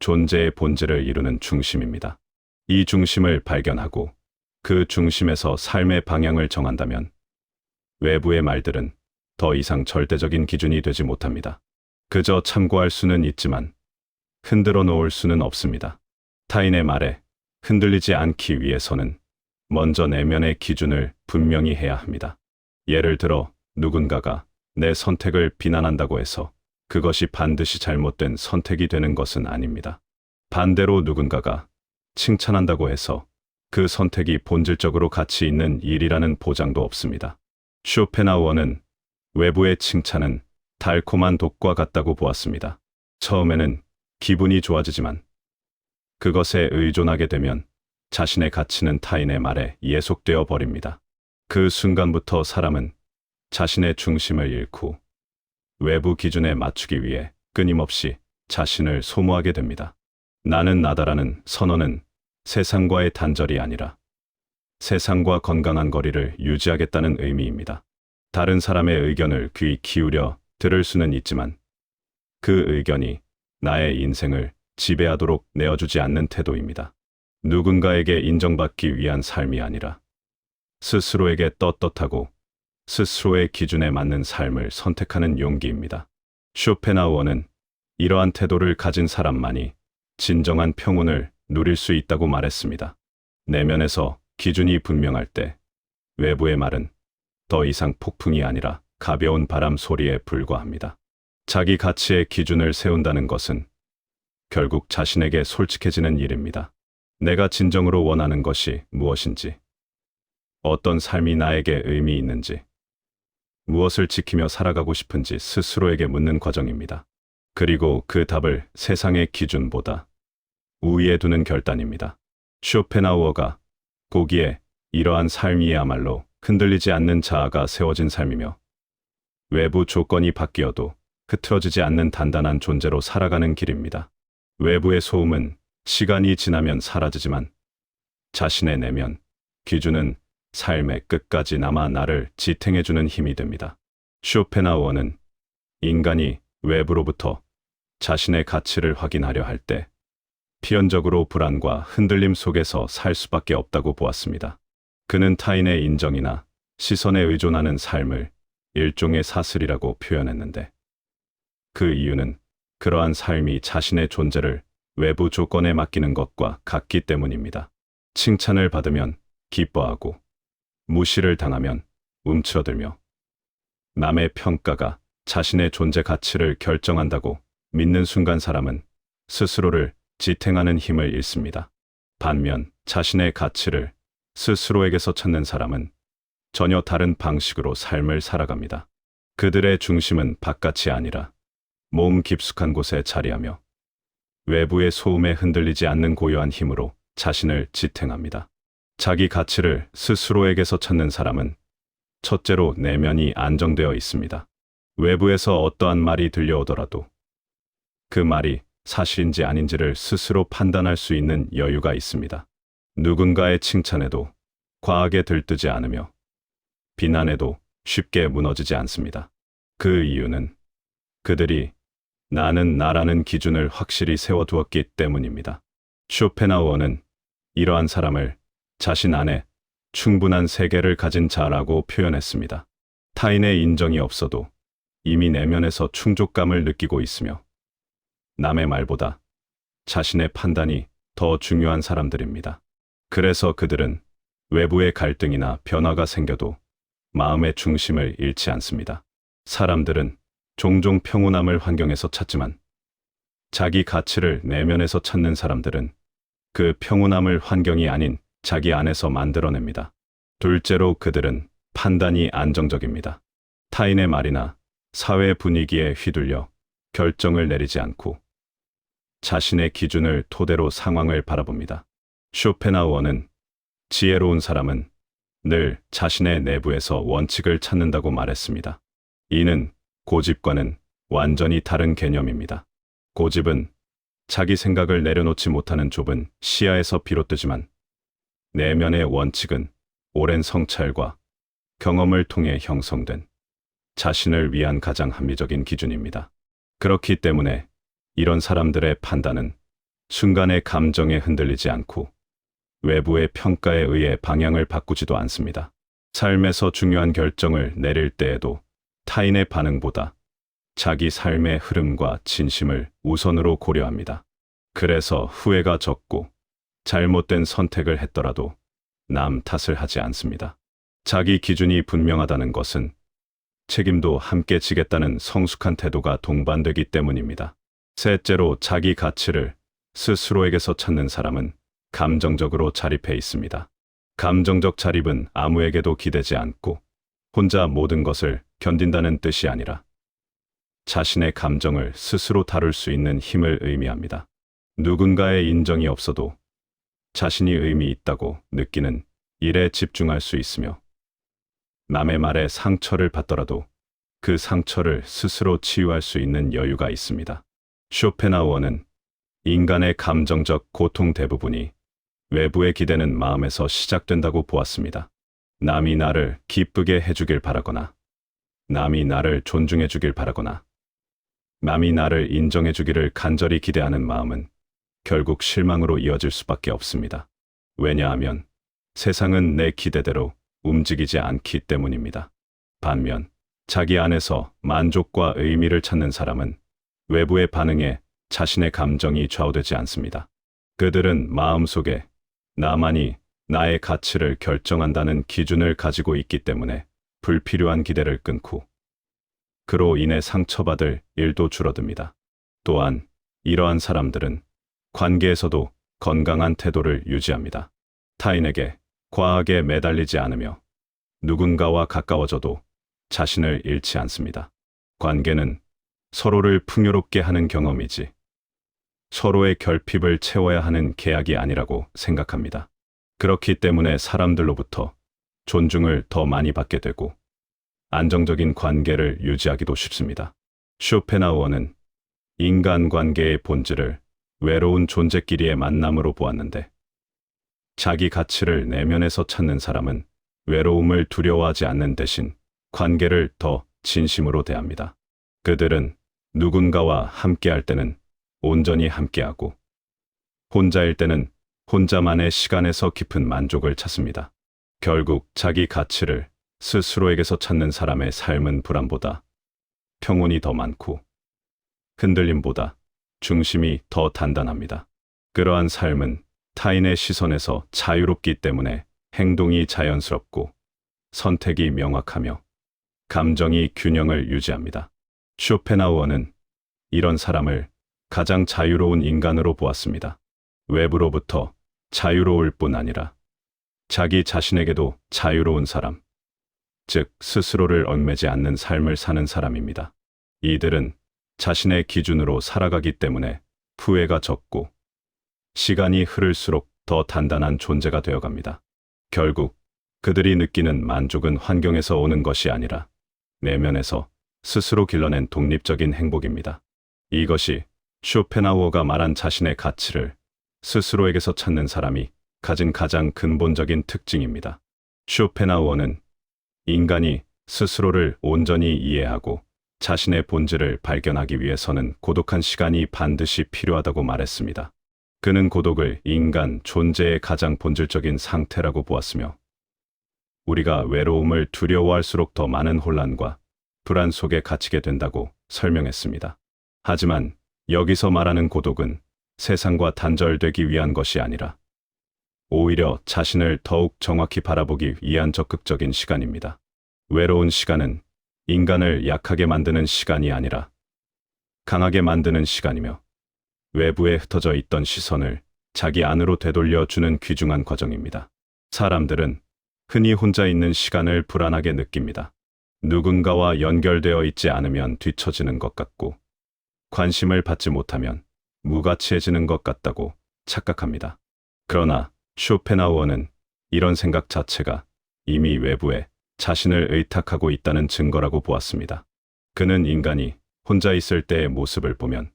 존재의 본질을 이루는 중심입니다. 이 중심을 발견하고 그 중심에서 삶의 방향을 정한다면 외부의 말들은 더 이상 절대적인 기준이 되지 못합니다. 그저 참고할 수는 있지만 흔들어 놓을 수는 없습니다. 타인의 말에 흔들리지 않기 위해서는 먼저 내면의 기준을 분명히 해야 합니다. 예를 들어 누군가가 내 선택을 비난한다고 해서 그것이 반드시 잘못된 선택이 되는 것은 아닙니다. 반대로 누군가가 칭찬한다고 해서 그 선택이 본질적으로 가치 있는 일이라는 보장도 없습니다. 쇼펜하우어는 외부의 칭찬은 달콤한 독과 같다고 보았습니다. 처음에는 기분이 좋아지지만 그것에 의존하게 되면 자신의 가치는 타인의 말에 예속되어 버립니다. 그 순간부터 사람은 자신의 중심을 잃고 외부 기준에 맞추기 위해 끊임없이 자신을 소모하게 됩니다. 나는 나다라는 선언은 세상과의 단절이 아니라 세상과 건강한 거리를 유지하겠다는 의미입니다. 다른 사람의 의견을 귀 기울여 들을 수는 있지만 그 의견이 나의 인생을 지배하도록 내어주지 않는 태도입니다. 누군가에게 인정받기 위한 삶이 아니라 스스로에게 떳떳하고 스스로의 기준에 맞는 삶을 선택하는 용기입니다. 쇼펜하우어는 이러한 태도를 가진 사람만이 진정한 평온을 누릴 수 있다고 말했습니다. 내면에서 기준이 분명할 때 외부의 말은 더 이상 폭풍이 아니라 가벼운 바람 소리에 불과합니다. 자기 가치의 기준을 세운다는 것은 결국 자신에게 솔직해지는 일입니다. 내가 진정으로 원하는 것이 무엇인지, 어떤 삶이 나에게 의미 있는지, 무엇을 지키며 살아가고 싶은지 스스로에게 묻는 과정입니다. 그리고 그 답을 세상의 기준보다 우위에 두는 결단입니다. 쇼펜하우어가 고기에 이러한 삶이야말로 흔들리지 않는 자아가 세워진 삶이며 외부 조건이 바뀌어도 흐트러지지 않는 단단한 존재로 살아가는 길입니다. 외부의 소음은 시간이 지나면 사라지지만 자신의 내면, 기준은 삶의 끝까지 남아 나를 지탱해주는 힘이 됩니다. 쇼펜하우어는 인간이 외부로부터 자신의 가치를 확인하려 할 때 필연적으로 불안과 흔들림 속에서 살 수밖에 없다고 보았습니다. 그는 타인의 인정이나 시선에 의존하는 삶을 일종의 사슬이라고 표현했는데 그 이유는 그러한 삶이 자신의 존재를 외부 조건에 맡기는 것과 같기 때문입니다. 칭찬을 받으면 기뻐하고 무시를 당하면 움츠러들며 남의 평가가 자신의 존재 가치를 결정한다고 믿는 순간 사람은 스스로를 지탱하는 힘을 잃습니다. 반면 자신의 가치를 스스로에게서 찾는 사람은 전혀 다른 방식으로 삶을 살아갑니다. 그들의 중심은 바깥이 아니라 몸 깊숙한 곳에 자리하며 외부의 소음에 흔들리지 않는 고요한 힘으로 자신을 지탱합니다. 자기 가치를 스스로에게서 찾는 사람은 첫째로 내면이 안정되어 있습니다. 외부에서 어떠한 말이 들려오더라도 그 말이 사실인지 아닌지를 스스로 판단할 수 있는 여유가 있습니다. 누군가의 칭찬에도 과하게 들뜨지 않으며 비난에도 쉽게 무너지지 않습니다. 그 이유는 그들이 나는 나라는 기준을 확실히 세워두었기 때문입니다. 쇼펜하우어는 이러한 사람을 자신 안에 충분한 세계를 가진 자라고 표현했습니다. 타인의 인정이 없어도 이미 내면에서 충족감을 느끼고 있으며 남의 말보다 자신의 판단이 더 중요한 사람들입니다. 그래서 그들은 외부의 갈등이나 변화가 생겨도 마음의 중심을 잃지 않습니다. 사람들은 종종 평온함을 환경에서 찾지만 자기 가치를 내면에서 찾는 사람들은 그 평온함을 환경이 아닌 자기 안에서 만들어냅니다. 둘째로 그들은 판단이 안정적입니다. 타인의 말이나 사회 분위기에 휘둘려 결정을 내리지 않고 자신의 기준을 토대로 상황을 바라봅니다. 쇼펜하우어는 지혜로운 사람은 늘 자신의 내부에서 원칙을 찾는다고 말했습니다. 이는 고집과는 완전히 다른 개념입니다. 고집은 자기 생각을 내려놓지 못하는 좁은 시야에서 비롯되지만 내면의 원칙은 오랜 성찰과 경험을 통해 형성된 자신을 위한 가장 합리적인 기준입니다. 그렇기 때문에 이런 사람들의 판단은 순간의 감정에 흔들리지 않고 외부의 평가에 의해 방향을 바꾸지도 않습니다. 삶에서 중요한 결정을 내릴 때에도 타인의 반응보다 자기 삶의 흐름과 진심을 우선으로 고려합니다. 그래서 후회가 적고 잘못된 선택을 했더라도 남 탓을 하지 않습니다. 자기 기준이 분명하다는 것은 책임도 함께 지겠다는 성숙한 태도가 동반되기 때문입니다. 셋째로 자기 가치를 스스로에게서 찾는 사람은 감정적으로 자립해 있습니다. 감정적 자립은 아무에게도 기대지 않고 혼자 모든 것을 견딘다는 뜻이 아니라 자신의 감정을 스스로 다룰 수 있는 힘을 의미합니다. 누군가의 인정이 없어도 자신이 의미 있다고 느끼는 일에 집중할 수 있으며 남의 말에 상처를 받더라도 그 상처를 스스로 치유할 수 있는 여유가 있습니다. 쇼펜하우어는 인간의 감정적 고통 대부분이 외부의 기대는 마음에서 시작된다고 보았습니다. 남이 나를 기쁘게 해주길 바라거나 남이 나를 존중해주길 바라거나 남이 나를 인정해주기를 간절히 기대하는 마음은 결국 실망으로 이어질 수밖에 없습니다. 왜냐하면 세상은 내 기대대로 움직이지 않기 때문입니다. 반면 자기 안에서 만족과 의미를 찾는 사람은 외부의 반응에 자신의 감정이 좌우되지 않습니다. 그들은 마음속에 나만이 나의 가치를 결정한다는 기준을 가지고 있기 때문에 불필요한 기대를 끊고 그로 인해 상처받을 일도 줄어듭니다. 또한 이러한 사람들은 관계에서도 건강한 태도를 유지합니다. 타인에게 과하게 매달리지 않으며 누군가와 가까워져도 자신을 잃지 않습니다. 관계는 서로를 풍요롭게 하는 경험이지 서로의 결핍을 채워야 하는 계약이 아니라고 생각합니다. 그렇기 때문에 사람들로부터 존중을 더 많이 받게 되고 안정적인 관계를 유지하기도 쉽습니다. 쇼펜하우어는 인간관계의 본질을 외로운 존재끼리의 만남으로 보았는데 자기 가치를 내면에서 찾는 사람은 외로움을 두려워하지 않는 대신 관계를 더 진심으로 대합니다. 그들은 누군가와 함께할 때는 온전히 함께하고 혼자일 때는 혼자만의 시간에서 깊은 만족을 찾습니다. 결국 자기 가치를 스스로에게서 찾는 사람의 삶은 불안보다 평온이 더 많고 흔들림보다 중심이 더 단단합니다. 그러한 삶은 타인의 시선에서 자유롭기 때문에 행동이 자연스럽고 선택이 명확하며 감정이 균형을 유지합니다. 쇼펜하우어는 이런 사람을 가장 자유로운 인간으로 보았습니다. 외부로부터 자유로울 뿐 아니라 자기 자신에게도 자유로운 사람, 즉 스스로를 얽매지 않는 삶을 사는 사람입니다. 이들은 자신의 기준으로 살아가기 때문에 후회가 적고 시간이 흐를수록 더 단단한 존재가 되어갑니다. 결국 그들이 느끼는 만족은 환경에서 오는 것이 아니라 내면에서 스스로 길러낸 독립적인 행복입니다. 이것이 쇼펜하우어가 말한 자신의 가치를 스스로에게서 찾는 사람이 가진 가장 근본적인 특징입니다. 쇼펜하우어는 인간이 스스로를 온전히 이해하고 자신의 본질을 발견하기 위해서는 고독한 시간이 반드시 필요하다고 말했습니다. 그는 고독을 인간 존재의 가장 본질적인 상태라고 보았으며 우리가 외로움을 두려워할수록 더 많은 혼란과 불안 속에 갇히게 된다고 설명했습니다. 하지만 여기서 말하는 고독은 세상과 단절되기 위한 것이 아니라 오히려 자신을 더욱 정확히 바라보기 위한 적극적인 시간입니다. 외로운 시간은 인간을 약하게 만드는 시간이 아니라 강하게 만드는 시간이며 외부에 흩어져 있던 시선을 자기 안으로 되돌려 주는 귀중한 과정입니다. 사람들은 흔히 혼자 있는 시간을 불안하게 느낍니다. 누군가와 연결되어 있지 않으면 뒤처지는 것 같고 관심을 받지 못하면 무가치해지는 것 같다고 착각합니다. 그러나 쇼펜하우어는 이런 생각 자체가 이미 외부에 자신을 의탁하고 있다는 증거라고 보았습니다. 그는 인간이 혼자 있을 때의 모습을 보면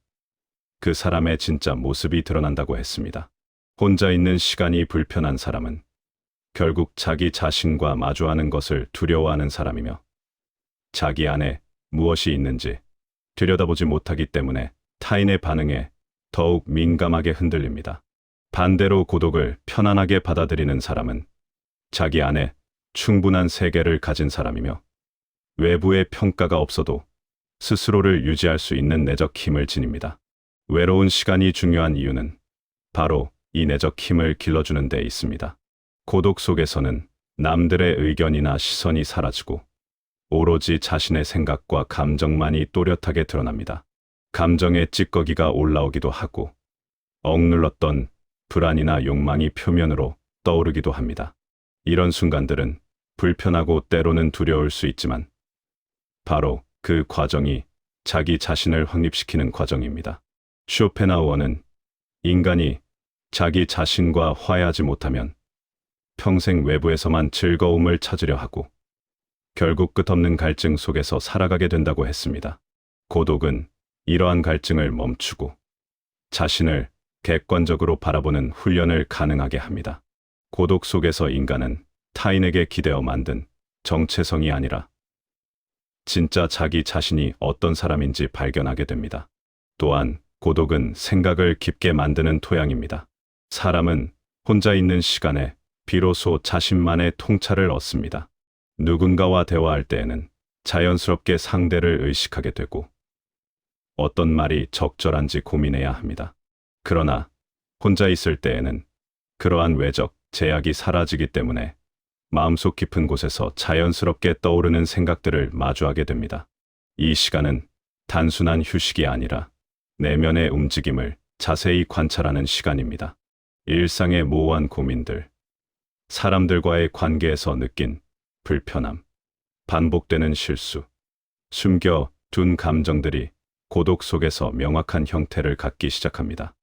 그 사람의 진짜 모습이 드러난다고 했습니다. 혼자 있는 시간이 불편한 사람은 결국 자기 자신과 마주하는 것을 두려워하는 사람이며 자기 안에 무엇이 있는지 들여다보지 못하기 때문에 타인의 반응에 더욱 민감하게 흔들립니다. 반대로 고독을 편안하게 받아들이는 사람은 자기 안에 충분한 세계를 가진 사람이며 외부의 평가가 없어도 스스로를 유지할 수 있는 내적 힘을 지닙니다. 외로운 시간이 중요한 이유는 바로 이 내적 힘을 길러주는 데 있습니다. 고독 속에서는 남들의 의견이나 시선이 사라지고 오로지 자신의 생각과 감정만이 또렷하게 드러납니다. 감정의 찌꺼기가 올라오기도 하고 억눌렀던 불안이나 욕망이 표면으로 떠오르기도 합니다. 이런 순간들은 불편하고 때로는 두려울 수 있지만 바로 그 과정이 자기 자신을 확립시키는 과정입니다. 쇼펜하우어는 인간이 자기 자신과 화해하지 못하면 평생 외부에서만 즐거움을 찾으려 하고 결국 끝없는 갈증 속에서 살아가게 된다고 했습니다. 고독은 이러한 갈증을 멈추고 자신을 객관적으로 바라보는 훈련을 가능하게 합니다. 고독 속에서 인간은 타인에게 기대어 만든 정체성이 아니라 진짜 자기 자신이 어떤 사람인지 발견하게 됩니다. 또한 고독은 생각을 깊게 만드는 토양입니다. 사람은 혼자 있는 시간에 비로소 자신만의 통찰을 얻습니다. 누군가와 대화할 때에는 자연스럽게 상대를 의식하게 되고 어떤 말이 적절한지 고민해야 합니다. 그러나 혼자 있을 때에는 그러한 외적 제약이 사라지기 때문에 마음속 깊은 곳에서 자연스럽게 떠오르는 생각들을 마주하게 됩니다. 이 시간은 단순한 휴식이 아니라 내면의 움직임을 자세히 관찰하는 시간입니다. 일상의 모호한 고민들, 사람들과의 관계에서 느낀 불편함, 반복되는 실수, 숨겨둔 감정들이 고독 속에서 명확한 형태를 갖기 시작합니다.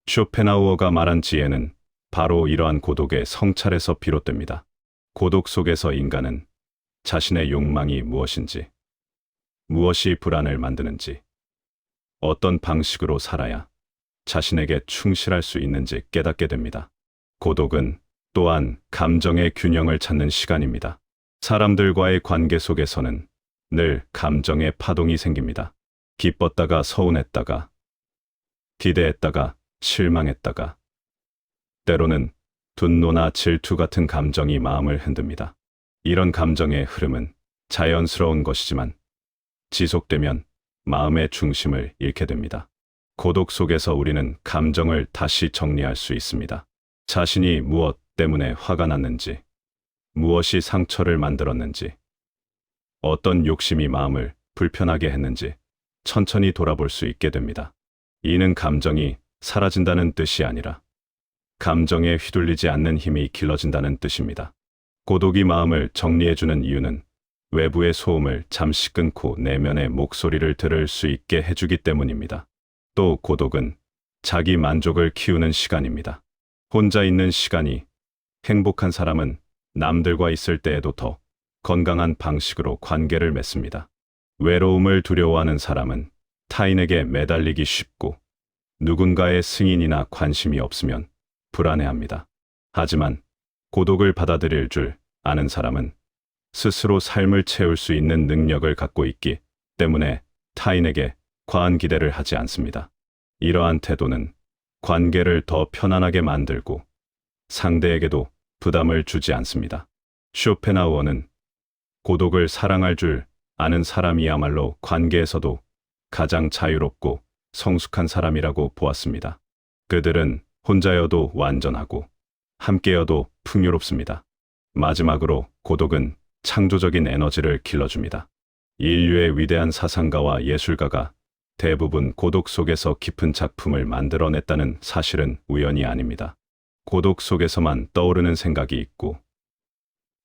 쇼펜하우어가 말한 지혜는 바로 이러한 고독의 성찰에서 비롯됩니다. 고독 속에서 인간은 자신의 욕망이 무엇인지, 무엇이 불안을 만드는지, 어떤 방식으로 살아야 자신에게 충실할 수 있는지 깨닫게 됩니다. 고독은 또한 감정의 균형을 찾는 시간입니다. 사람들과의 관계 속에서는 늘 감정의 파동이 생깁니다. 기뻤다가 서운했다가, 기대했다가 실망했다가, 때로는 분노나 질투 같은 감정이 마음을 흔듭니다. 이런 감정의 흐름은 자연스러운 것이지만 지속되면 마음의 중심을 잃게 됩니다. 고독 속에서 우리는 감정을 다시 정리할 수 있습니다. 자신이 무엇 때문에 화가 났는지, 무엇이 상처를 만들었는지, 어떤 욕심이 마음을 불편하게 했는지 천천히 돌아볼 수 있게 됩니다. 이는 감정이 사라진다는 뜻이 아니라 감정에 휘둘리지 않는 힘이 길러진다는 뜻입니다. 고독이 마음을 정리해주는 이유는 외부의 소음을 잠시 끊고 내면의 목소리를 들을 수 있게 해주기 때문입니다. 또 고독은 자기 만족을 키우는 시간입니다. 혼자 있는 시간이 행복한 사람은 남들과 있을 때에도 더 건강한 방식으로 관계를 맺습니다. 외로움을 두려워하는 사람은 타인에게 매달리기 쉽고 누군가의 승인이나 관심이 없으면 불안해합니다. 하지만 고독을 받아들일 줄 아는 사람은 스스로 삶을 채울 수 있는 능력을 갖고 있기 때문에 타인에게 과한 기대를 하지 않습니다. 이러한 태도는 관계를 더 편안하게 만들고 상대에게도 부담을 주지 않습니다. 쇼펜하우어는 고독을 사랑할 줄 아는 사람이야말로 관계에서도 가장 자유롭고 성숙한 사람이라고 보았습니다. 그들은 혼자여도 완전하고 함께여도 풍요롭습니다. 마지막으로 고독은 창조적인 에너지를 길러줍니다. 인류의 위대한 사상가와 예술가가 대부분 고독 속에서 깊은 작품을 만들어냈다는 사실은 우연이 아닙니다. 고독 속에서만 떠오르는 생각이 있고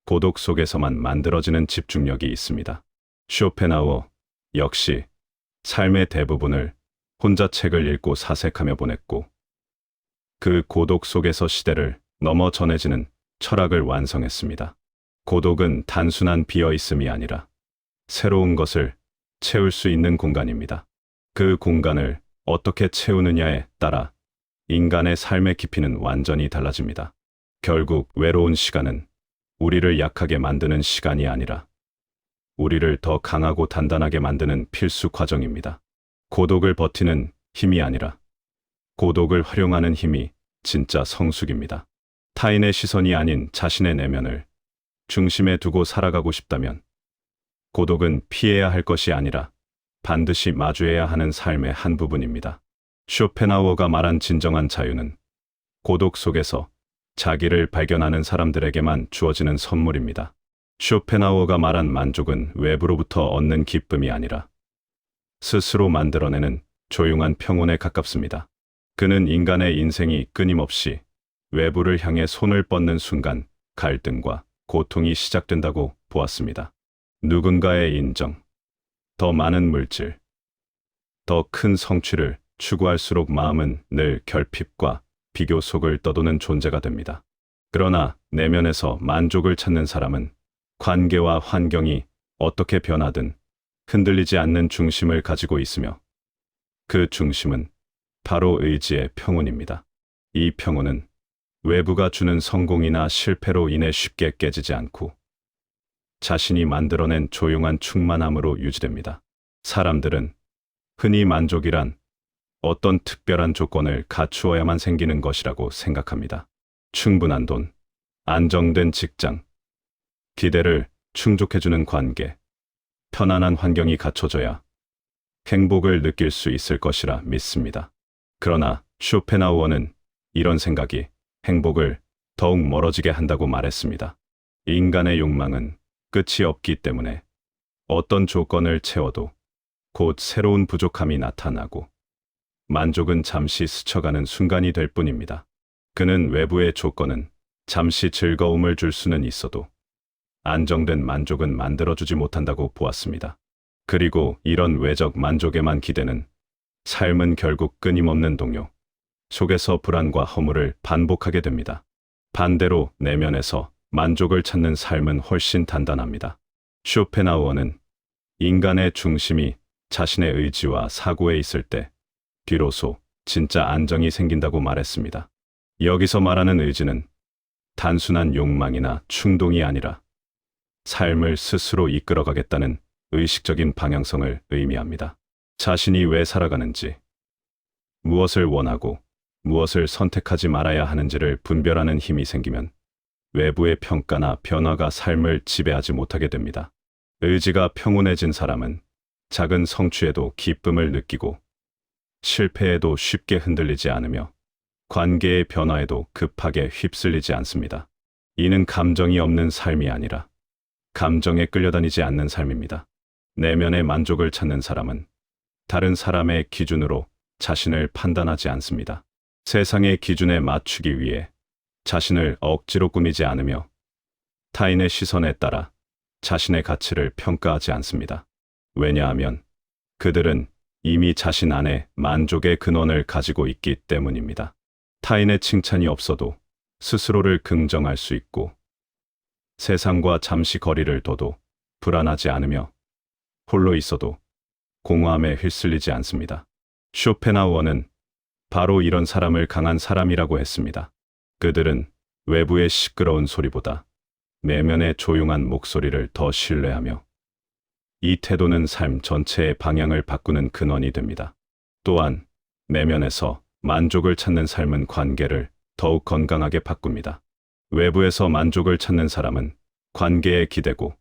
고독 속에서만 만들어지는 집중력이 있습니다. 쇼펜하우어 역시 삶의 대부분을 혼자 책을 읽고 사색하며 보냈고 그 고독 속에서 시대를 넘어 전해지는 철학을 완성했습니다. 고독은 단순한 비어있음이 아니라 새로운 것을 채울 수 있는 공간입니다. 그 공간을 어떻게 채우느냐에 따라 인간의 삶의 깊이는 완전히 달라집니다. 결국 외로운 시간은 우리를 약하게 만드는 시간이 아니라 우리를 더 강하고 단단하게 만드는 필수 과정입니다. 고독을 버티는 힘이 아니라 고독을 활용하는 힘이 진짜 성숙입니다. 타인의 시선이 아닌 자신의 내면을 중심에 두고 살아가고 싶다면 고독은 피해야 할 것이 아니라 반드시 마주해야 하는 삶의 한 부분입니다. 쇼펜하우어가 말한 진정한 자유는 고독 속에서 자기를 발견하는 사람들에게만 주어지는 선물입니다. 쇼펜하우어가 말한 만족은 외부로부터 얻는 기쁨이 아니라 스스로 만들어내는 조용한 평온에 가깝습니다. 그는 인간의 인생이 끊임없이 외부를 향해 손을 뻗는 순간 갈등과 고통이 시작된다고 보았습니다. 누군가의 인정, 더 많은 물질, 더 큰 성취를 추구할수록 마음은 늘 결핍과 비교 속을 떠도는 존재가 됩니다. 그러나 내면에서 만족을 찾는 사람은 관계와 환경이 어떻게 변하든 흔들리지 않는 중심을 가지고 있으며 그 중심은 바로 의지의 평온입니다. 이 평온은 외부가 주는 성공이나 실패로 인해 쉽게 깨지지 않고 자신이 만들어낸 조용한 충만함으로 유지됩니다. 사람들은 흔히 만족이란 어떤 특별한 조건을 갖추어야만 생기는 것이라고 생각합니다. 충분한 돈, 안정된 직장, 기대를 충족해주는 관계, 편안한 환경이 갖춰져야 행복을 느낄 수 있을 것이라 믿습니다. 그러나 쇼펜하우어는 이런 생각이 행복을 더욱 멀어지게 한다고 말했습니다. 인간의 욕망은 끝이 없기 때문에 어떤 조건을 채워도 곧 새로운 부족함이 나타나고 만족은 잠시 스쳐가는 순간이 될 뿐입니다. 그는 외부의 조건은 잠시 즐거움을 줄 수는 있어도 안정된 만족은 만들어주지 못한다고 보았습니다. 그리고 이런 외적 만족에만 기대는 삶은 결국 끊임없는 동요 속에서 불안과 허물을 반복하게 됩니다. 반대로 내면에서 만족을 찾는 삶은 훨씬 단단합니다. 쇼펜하우어는 인간의 중심이 자신의 의지와 사고에 있을 때 비로소 진짜 안정이 생긴다고 말했습니다. 여기서 말하는 의지는 단순한 욕망이나 충동이 아니라 삶을 스스로 이끌어가겠다는 의식적인 방향성을 의미합니다. 자신이 왜 살아가는지, 무엇을 원하고 무엇을 선택하지 말아야 하는지를 분별하는 힘이 생기면 외부의 평가나 변화가 삶을 지배하지 못하게 됩니다. 의지가 평온해진 사람은 작은 성취에도 기쁨을 느끼고 실패에도 쉽게 흔들리지 않으며 관계의 변화에도 급하게 휩쓸리지 않습니다. 이는 감정이 없는 삶이 아니라 감정에 끌려다니지 않는 삶입니다. 내면의 만족을 찾는 사람은 다른 사람의 기준으로 자신을 판단하지 않습니다. 세상의 기준에 맞추기 위해 자신을 억지로 꾸미지 않으며 타인의 시선에 따라 자신의 가치를 평가하지 않습니다. 왜냐하면 그들은 이미 자신 안에 만족의 근원을 가지고 있기 때문입니다. 타인의 칭찬이 없어도 스스로를 긍정할 수 있고 세상과 잠시 거리를 둬도 불안하지 않으며 홀로 있어도 공허함에 휩쓸리지 않습니다. 쇼펜하우어는 바로 이런 사람을 강한 사람이라고 했습니다. 그들은 외부의 시끄러운 소리보다 내면의 조용한 목소리를 더 신뢰하며 이 태도는 삶 전체의 방향을 바꾸는 근원이 됩니다. 또한 내면에서 만족을 찾는 삶은 관계를 더욱 건강하게 바꿉니다. 외부에서 만족을 찾는 사람은 관계에 기대고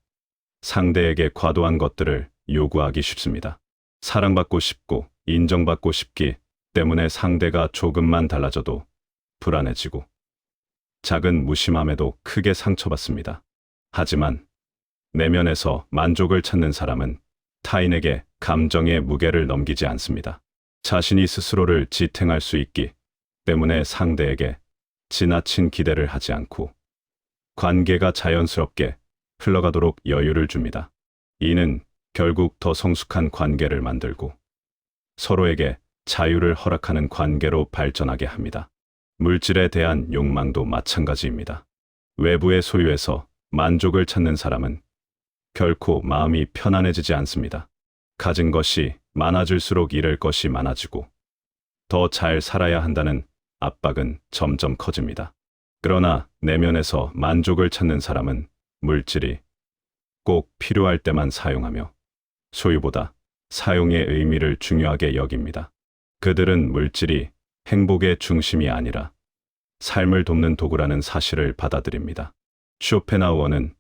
상대에게 과도한 것들을 요구하기 쉽습니다. 사랑받고 싶고 인정받고 싶기 때문에 상대가 조금만 달라져도 불안해지고 작은 무심함에도 크게 상처받습니다. 하지만 내면에서 만족을 찾는 사람은 타인에게 감정의 무게를 넘기지 않습니다. 자신이 스스로를 지탱할 수 있기 때문에 상대에게 지나친 기대를 하지 않고 관계가 자연스럽게 흘러가도록 여유를 줍니다. 이는 결국 더 성숙한 관계를 만들고 서로에게 자유를 허락하는 관계로 발전하게 합니다. 물질에 대한 욕망도 마찬가지입니다. 외부의 소유에서 만족을 찾는 사람은 결코 마음이 편안해지지 않습니다. 가진 것이 많아질수록 잃을 것이 많아지고 더 잘 살아야 한다는 압박은 점점 커집니다. 그러나 내면에서 만족을 찾는 사람은 물질이 꼭 필요할 때만 사용하며 소유보다 사용의 의미를 중요하게 여깁니다. 그들은 물질이 행복의 중심이 아니라 삶을 돕는 도구라는 사실을 받아들입니다. 쇼펜하우어는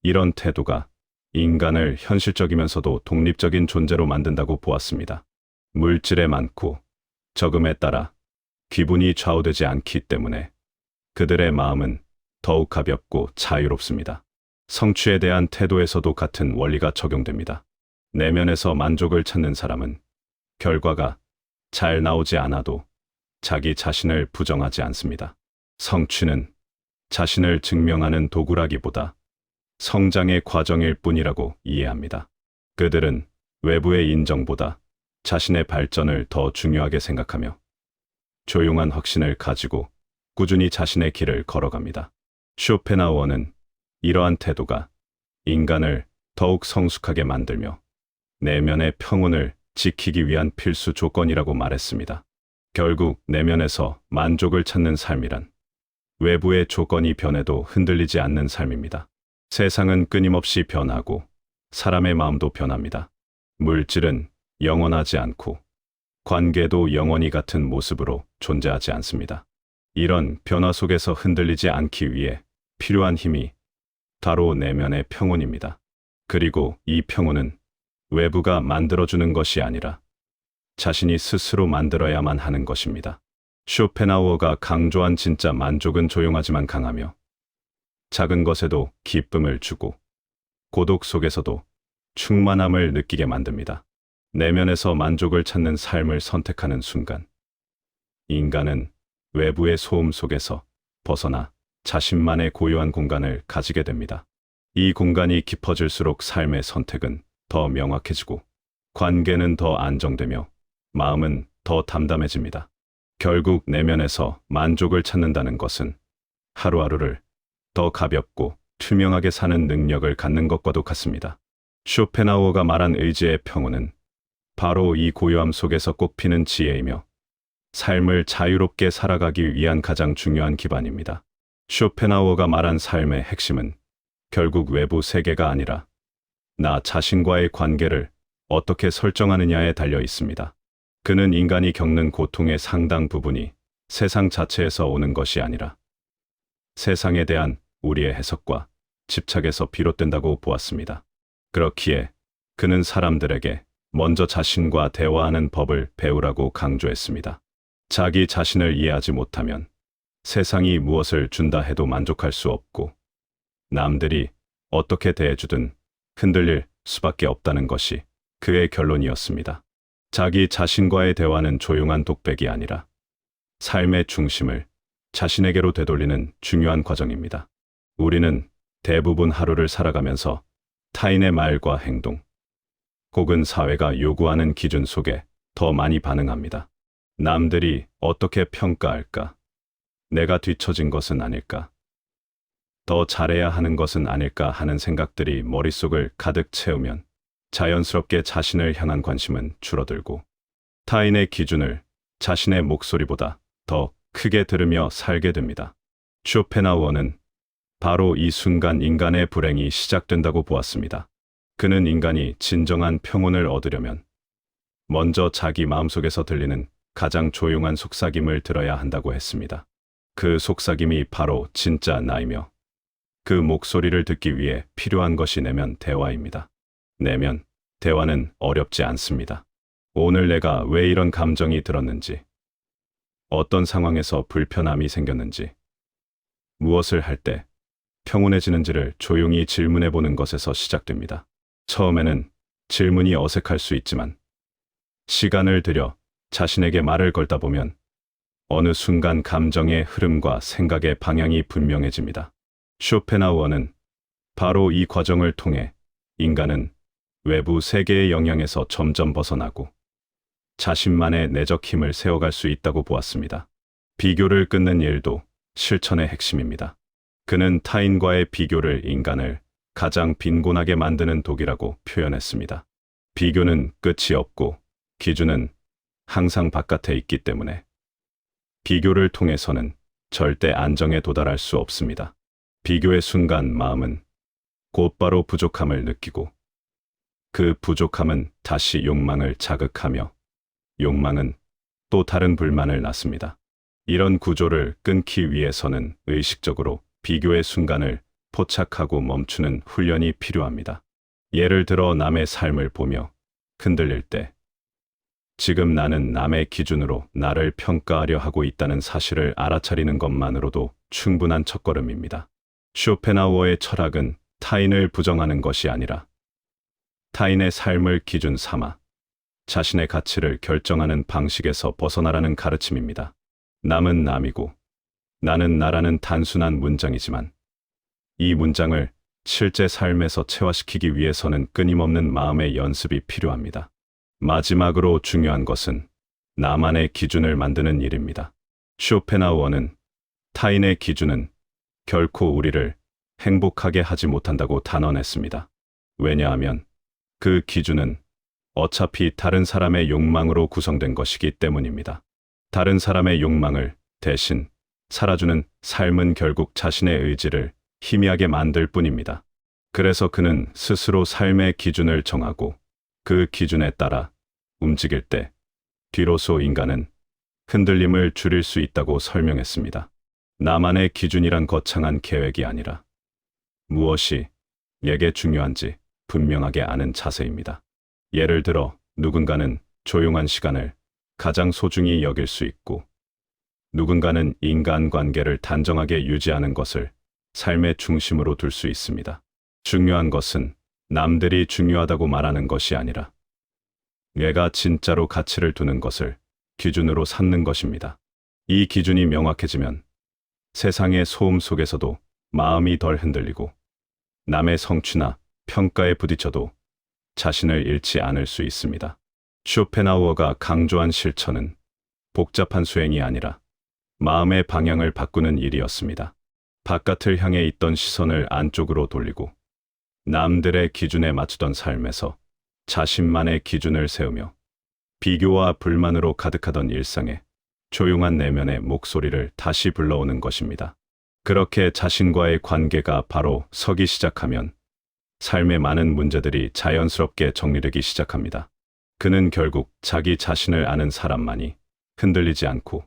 이런 태도가 인간을 현실적이면서도 독립적인 존재로 만든다고 보았습니다. 물질에 많고 적음에 따라 기분이 좌우되지 않기 때문에 그들의 마음은 더욱 가볍고 자유롭습니다. 성취에 대한 태도에서도 같은 원리가 적용됩니다. 내면에서 만족을 찾는 사람은 결과가 잘 나오지 않아도 자기 자신을 부정하지 않습니다. 성취는 자신을 증명하는 도구라기보다 성장의 과정일 뿐이라고 이해합니다. 그들은 외부의 인정보다 자신의 발전을 더 중요하게 생각하며 조용한 확신을 가지고 꾸준히 자신의 길을 걸어갑니다. 쇼펜하우어는 이러한 태도가 인간을 더욱 성숙하게 만들며 내면의 평온을 지키기 위한 필수 조건이라고 말했습니다. 결국 내면에서 만족을 찾는 삶이란 외부의 조건이 변해도 흔들리지 않는 삶입니다. 세상은 끊임없이 변하고 사람의 마음도 변합니다. 물질은 영원하지 않고 관계도 영원히 같은 모습으로 존재하지 않습니다. 이런 변화 속에서 흔들리지 않기 위해 필요한 힘이 바로 내면의 평온입니다. 그리고 이 평온은 외부가 만들어주는 것이 아니라 자신이 스스로 만들어야만 하는 것입니다. 쇼펜하우어가 강조한 진짜 만족은 조용하지만 강하며 작은 것에도 기쁨을 주고 고독 속에서도 충만함을 느끼게 만듭니다. 내면에서 만족을 찾는 삶을 선택하는 순간, 인간은 외부의 소음 속에서 벗어나 자신만의 고요한 공간을 가지게 됩니다. 이 공간이 깊어질수록 삶의 선택은 더 명확해지고, 관계는 더 안정되며, 마음은 더 담담해집니다. 결국 내면에서 만족을 찾는다는 것은 하루하루를 더 가볍고 투명하게 사는 능력을 갖는 것과도 같습니다. 쇼펜하우어가 말한 의지의 평온은 바로 이 고요함 속에서 꽃피는 지혜이며, 삶을 자유롭게 살아가기 위한 가장 중요한 기반입니다. 쇼펜하우어가 말한 삶의 핵심은 결국 외부 세계가 아니라 나 자신과의 관계를 어떻게 설정하느냐에 달려 있습니다. 그는 인간이 겪는 고통의 상당 부분이 세상 자체에서 오는 것이 아니라 세상에 대한 우리의 해석과 집착에서 비롯된다고 보았습니다. 그렇기에 그는 사람들에게 먼저 자신과 대화하는 법을 배우라고 강조했습니다. 자기 자신을 이해하지 못하면 세상이 무엇을 준다 해도 만족할 수 없고, 남들이 어떻게 대해주든 흔들릴 수밖에 없다는 것이 그의 결론이었습니다. 자기 자신과의 대화는 조용한 독백이 아니라 삶의 중심을 자신에게로 되돌리는 중요한 과정입니다. 우리는 대부분 하루를 살아가면서 타인의 말과 행동, 혹은 사회가 요구하는 기준 속에 더 많이 반응합니다. 남들이 어떻게 평가할까? 내가 뒤처진 것은 아닐까? 더 잘해야 하는 것은 아닐까 하는 생각들이 머릿속을 가득 채우면 자연스럽게 자신을 향한 관심은 줄어들고, 타인의 기준을 자신의 목소리보다 더 크게 들으며 살게 됩니다. 쇼펜하우어는 바로 이 순간 인간의 불행이 시작된다고 보았습니다. 그는 인간이 진정한 평온을 얻으려면 먼저 자기 마음속에서 들리는 가장 조용한 속삭임을 들어야 한다고 했습니다. 그 속삭임이 바로 진짜 나이며, 그 목소리를 듣기 위해 필요한 것이 내면 대화입니다. 내면 대화는 어렵지 않습니다. 오늘 내가 왜 이런 감정이 들었는지, 어떤 상황에서 불편함이 생겼는지, 무엇을 할 때 평온해지는지를 조용히 질문해 보는 것에서 시작됩니다. 처음에는 질문이 어색할 수 있지만 시간을 들여 자신에게 말을 걸다 보면 어느 순간 감정의 흐름과 생각의 방향이 분명해집니다. 쇼펜하우어는 바로 이 과정을 통해 인간은 외부 세계의 영향에서 점점 벗어나고 자신만의 내적 힘을 세워갈 수 있다고 보았습니다. 비교를 끊는 일도 실천의 핵심입니다. 그는 타인과의 비교를 인간을 가장 빈곤하게 만드는 독이라고 표현했습니다. 비교는 끝이 없고 기준은 항상 바깥에 있기 때문에 비교를 통해서는 절대 안정에 도달할 수 없습니다. 비교의 순간 마음은 곧바로 부족함을 느끼고, 그 부족함은 다시 욕망을 자극하며, 욕망은 또 다른 불만을 낳습니다. 이런 구조를 끊기 위해서는 의식적으로 비교의 순간을 포착하고 멈추는 훈련이 필요합니다. 예를 들어 남의 삶을 보며 흔들릴 때, 지금 나는 남의 기준으로 나를 평가하려 하고 있다는 사실을 알아차리는 것만으로도 충분한 첫걸음입니다. 쇼펜하우어의 철학은 타인을 부정하는 것이 아니라 타인의 삶을 기준 삼아 자신의 가치를 결정하는 방식에서 벗어나라는 가르침입니다. 남은 남이고 나는 나라는 단순한 문장이지만, 이 문장을 실제 삶에서 체화시키기 위해서는 끊임없는 마음의 연습이 필요합니다. 마지막으로 중요한 것은 나만의 기준을 만드는 일입니다. 쇼펜하우어는 타인의 기준은 결코 우리를 행복하게 하지 못한다고 단언했습니다. 왜냐하면 그 기준은 어차피 다른 사람의 욕망으로 구성된 것이기 때문입니다. 다른 사람의 욕망을 대신 살아주는 삶은 결국 자신의 의지를 희미하게 만들 뿐입니다. 그래서 그는 스스로 삶의 기준을 정하고 그 기준에 따라 움직일 때 비로소 인간은 흔들림을 줄일 수 있다고 설명했습니다. 나만의 기준이란 거창한 계획이 아니라 무엇이 내게 중요한지 분명하게 아는 자세입니다. 예를 들어 누군가는 조용한 시간을 가장 소중히 여길 수 있고, 누군가는 인간관계를 단정하게 유지하는 것을 삶의 중심으로 둘 수 있습니다. 중요한 것은 남들이 중요하다고 말하는 것이 아니라 내가 진짜로 가치를 두는 것을 기준으로 삼는 것입니다. 이 기준이 명확해지면 세상의 소음 속에서도 마음이 덜 흔들리고 남의 성취나 평가에 부딪혀도 자신을 잃지 않을 수 있습니다. 쇼펜하우어가 강조한 실천은 복잡한 수행이 아니라 마음의 방향을 바꾸는 일이었습니다. 바깥을 향해 있던 시선을 안쪽으로 돌리고 남들의 기준에 맞추던 삶에서 자신만의 기준을 세우며 비교와 불만으로 가득하던 일상에 조용한 내면의 목소리를 다시 불러오는 것입니다. 그렇게 자신과의 관계가 바로 서기 시작하면 삶의 많은 문제들이 자연스럽게 정리되기 시작합니다. 그는 결국 자기 자신을 아는 사람만이 흔들리지 않고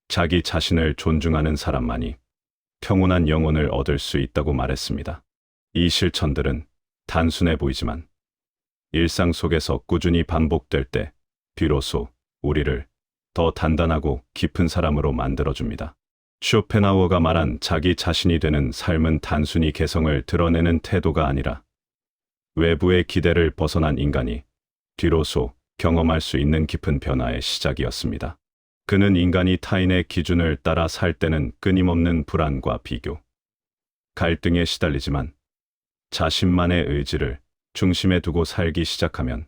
자기 자신을 존중하는 사람만이 평온한 영혼을 얻을 수 있다고 말했습니다. 이 실천들은 단순해 보이지만 일상 속에서 꾸준히 반복될 때 비로소 우리를 더 단단하고 깊은 사람으로 만들어줍니다. 쇼펜하우어가 말한 자기 자신이 되는 삶은 단순히 개성을 드러내는 태도가 아니라 외부의 기대를 벗어난 인간이 비로소 경험할 수 있는 깊은 변화의 시작이었습니다. 그는 인간이 타인의 기준을 따라 살 때는 끊임없는 불안과 비교, 갈등에 시달리지만 자신만의 의지를 중심에 두고 살기 시작하면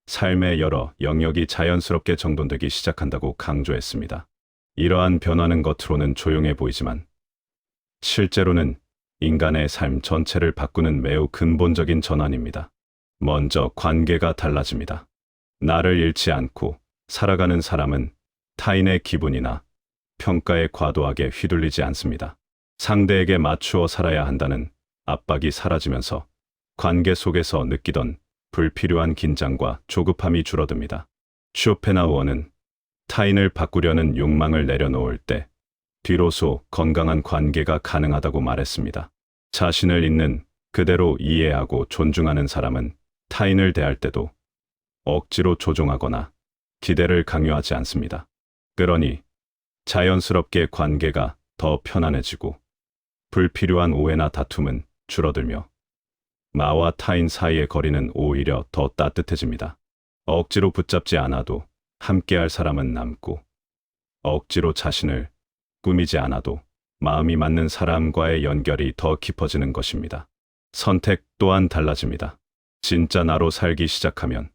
삶의 여러 영역이 자연스럽게 정돈되기 시작한다고 강조했습니다. 이러한 변화는 겉으로는 조용해 보이지만 실제로는 인간의 삶 전체를 바꾸는 매우 근본적인 전환입니다. 먼저 관계가 달라집니다. 나를 잃지 않고 살아가는 사람은 타인의 기분이나 평가에 과도하게 휘둘리지 않습니다. 상대에게 맞추어 살아야 한다는 압박이 사라지면서 관계 속에서 느끼던 불필요한 긴장과 조급함이 줄어듭니다. 쇼펜하우어는 타인을 바꾸려는 욕망을 내려놓을 때 비로소 건강한 관계가 가능하다고 말했습니다. 자신을 있는 그대로 이해하고 존중하는 사람은 타인을 대할 때도 억지로 조종하거나 기대를 강요하지 않습니다. 그러니 자연스럽게 관계가 더 편안해지고 불필요한 오해나 다툼은 줄어들며 나와 타인 사이의 거리는 오히려 더 따뜻해집니다. 억지로 붙잡지 않아도 함께할 사람은 남고 억지로 자신을 꾸미지 않아도 마음이 맞는 사람과의 연결이 더 깊어지는 것입니다. 선택 또한 달라집니다. 진짜 나로 살기 시작하면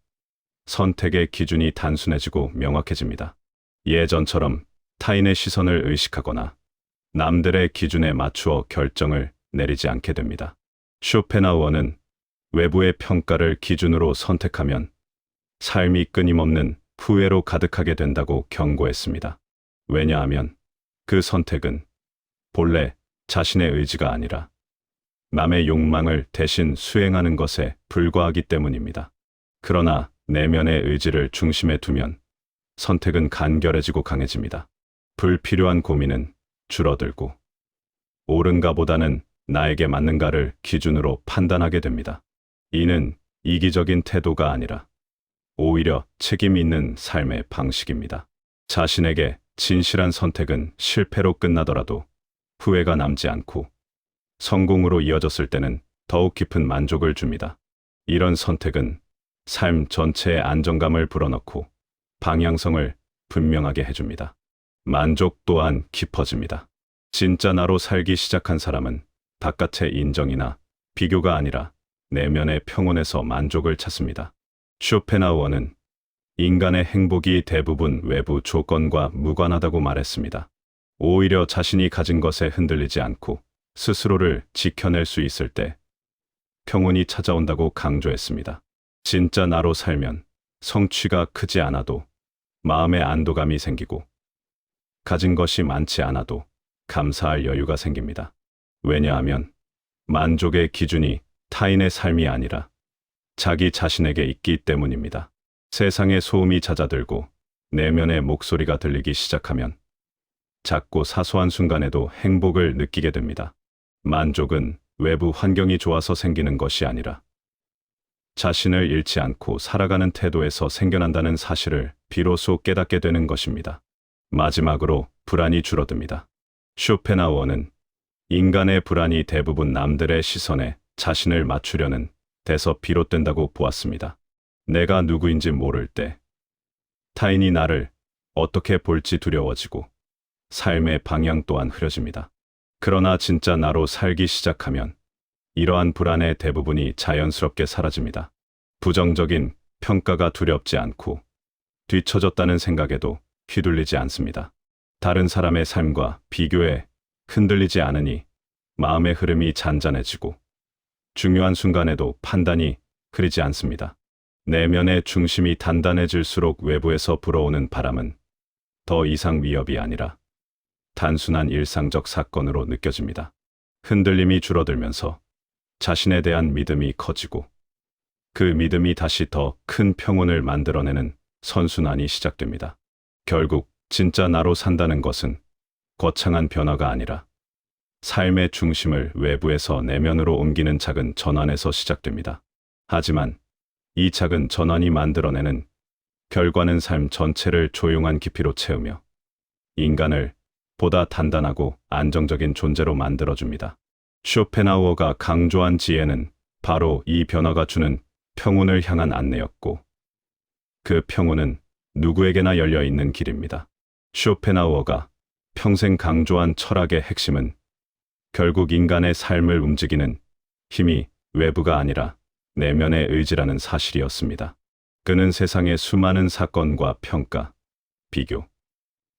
선택의 기준이 단순해지고 명확해집니다. 예전처럼 타인의 시선을 의식하거나 남들의 기준에 맞추어 결정을 내리지 않게 됩니다. 쇼펜하우어는 외부의 평가를 기준으로 선택하면 삶이 끊임없는 후회로 가득하게 된다고 경고했습니다. 왜냐하면 그 선택은 본래 자신의 의지가 아니라 남의 욕망을 대신 수행하는 것에 불과하기 때문입니다. 그러나 내면의 의지를 중심에 두면 선택은 간결해지고 강해집니다. 불필요한 고민은 줄어들고 옳은가보다는 나에게 맞는가를 기준으로 판단하게 됩니다. 이는 이기적인 태도가 아니라 오히려 책임 있는 삶의 방식입니다. 자신에게 진실한 선택은 실패로 끝나더라도 후회가 남지 않고 성공으로 이어졌을 때는 더욱 깊은 만족을 줍니다. 이런 선택은 삶 전체의 안정감을 불어넣고 방향성을 분명하게 해줍니다. 만족 또한 깊어집니다. 진짜 나로 살기 시작한 사람은 바깥의 인정이나 비교가 아니라 내면의 평온에서 만족을 찾습니다. 쇼펜하우어는 인간의 행복이 대부분 외부 조건과 무관하다고 말했습니다. 오히려 자신이 가진 것에 흔들리지 않고 스스로를 지켜낼 수 있을 때 평온이 찾아온다고 강조했습니다. 진짜 나로 살면 성취가 크지 않아도 마음의 안도감이 생기고 가진 것이 많지 않아도 감사할 여유가 생깁니다. 왜냐하면 만족의 기준이 타인의 삶이 아니라 자기 자신에게 있기 때문입니다. 세상의 소음이 잦아들고 내면의 목소리가 들리기 시작하면 작고 사소한 순간에도 행복을 느끼게 됩니다. 만족은 외부 환경이 좋아서 생기는 것이 아니라 자신을 잃지 않고 살아가는 태도에서 생겨난다는 사실을 비로소 깨닫게 되는 것입니다. 마지막으로 불안이 줄어듭니다. 쇼펜하우어는 인간의 불안이 대부분 남들의 시선에 자신을 맞추려는 데서 비롯된다고 보았습니다. 내가 누구인지 모를 때, 타인이 나를 어떻게 볼지 두려워지고 삶의 방향 또한 흐려집니다. 그러나 진짜 나로 살기 시작하면 이러한 불안의 대부분이 자연스럽게 사라집니다. 부정적인 평가가 두렵지 않고 뒤처졌다는 생각에도 휘둘리지 않습니다. 다른 사람의 삶과 비교에 흔들리지 않으니 마음의 흐름이 잔잔해지고 중요한 순간에도 판단이 흐리지 않습니다. 내면의 중심이 단단해질수록 외부에서 불어오는 바람은 더 이상 위협이 아니라 단순한 일상적 사건으로 느껴집니다. 흔들림이 줄어들면서 자신에 대한 믿음이 커지고 그 믿음이 다시 더 큰 평온을 만들어내는 선순환이 시작됩니다. 결국 진짜 나로 산다는 것은 거창한 변화가 아니라 삶의 중심을 외부에서 내면으로 옮기는 작은 전환에서 시작됩니다. 하지만 이 작은 전환이 만들어내는 결과는 삶 전체를 조용한 깊이로 채우며 인간을 보다 단단하고 안정적인 존재로 만들어줍니다. 쇼펜하우어가 강조한 지혜는 바로 이 변화가 주는 평온을 향한 안내였고, 그 평온은 누구에게나 열려있는 길입니다. 쇼펜하우어가 평생 강조한 철학의 핵심은 결국 인간의 삶을 움직이는 힘이 외부가 아니라 내면의 의지라는 사실이었습니다. 그는 세상의 수많은 사건과 평가, 비교,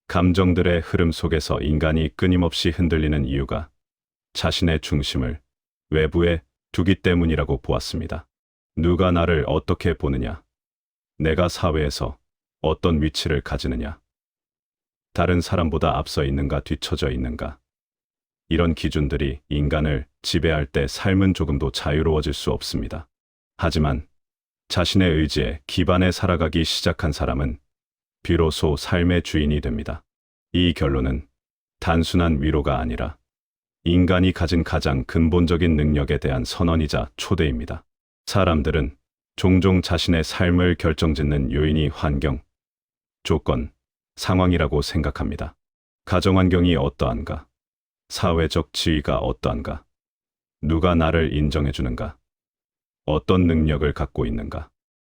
감정들의 흐름 속에서 인간이 끊임없이 흔들리는 이유가 자신의 중심을 외부에 두기 때문이라고 보았습니다. 누가 나를 어떻게 보느냐, 내가 사회에서 어떤 위치를 가지느냐, 다른 사람보다 앞서 있는가 뒤처져 있는가, 이런 기준들이 인간을 지배할 때 삶은 조금도 자유로워질 수 없습니다. 하지만 자신의 의지에 기반해 살아가기 시작한 사람은 비로소 삶의 주인이 됩니다. 이 결론은 단순한 위로가 아니라 인간이 가진 가장 근본적인 능력에 대한 선언이자 초대입니다. 사람들은 종종 자신의 삶을 결정짓는 요인이 환경, 조건, 상황이라고 생각합니다. 가정 환경이 어떠한가? 사회적 지위가 어떠한가? 누가 나를 인정해주는가? 어떤 능력을 갖고 있는가?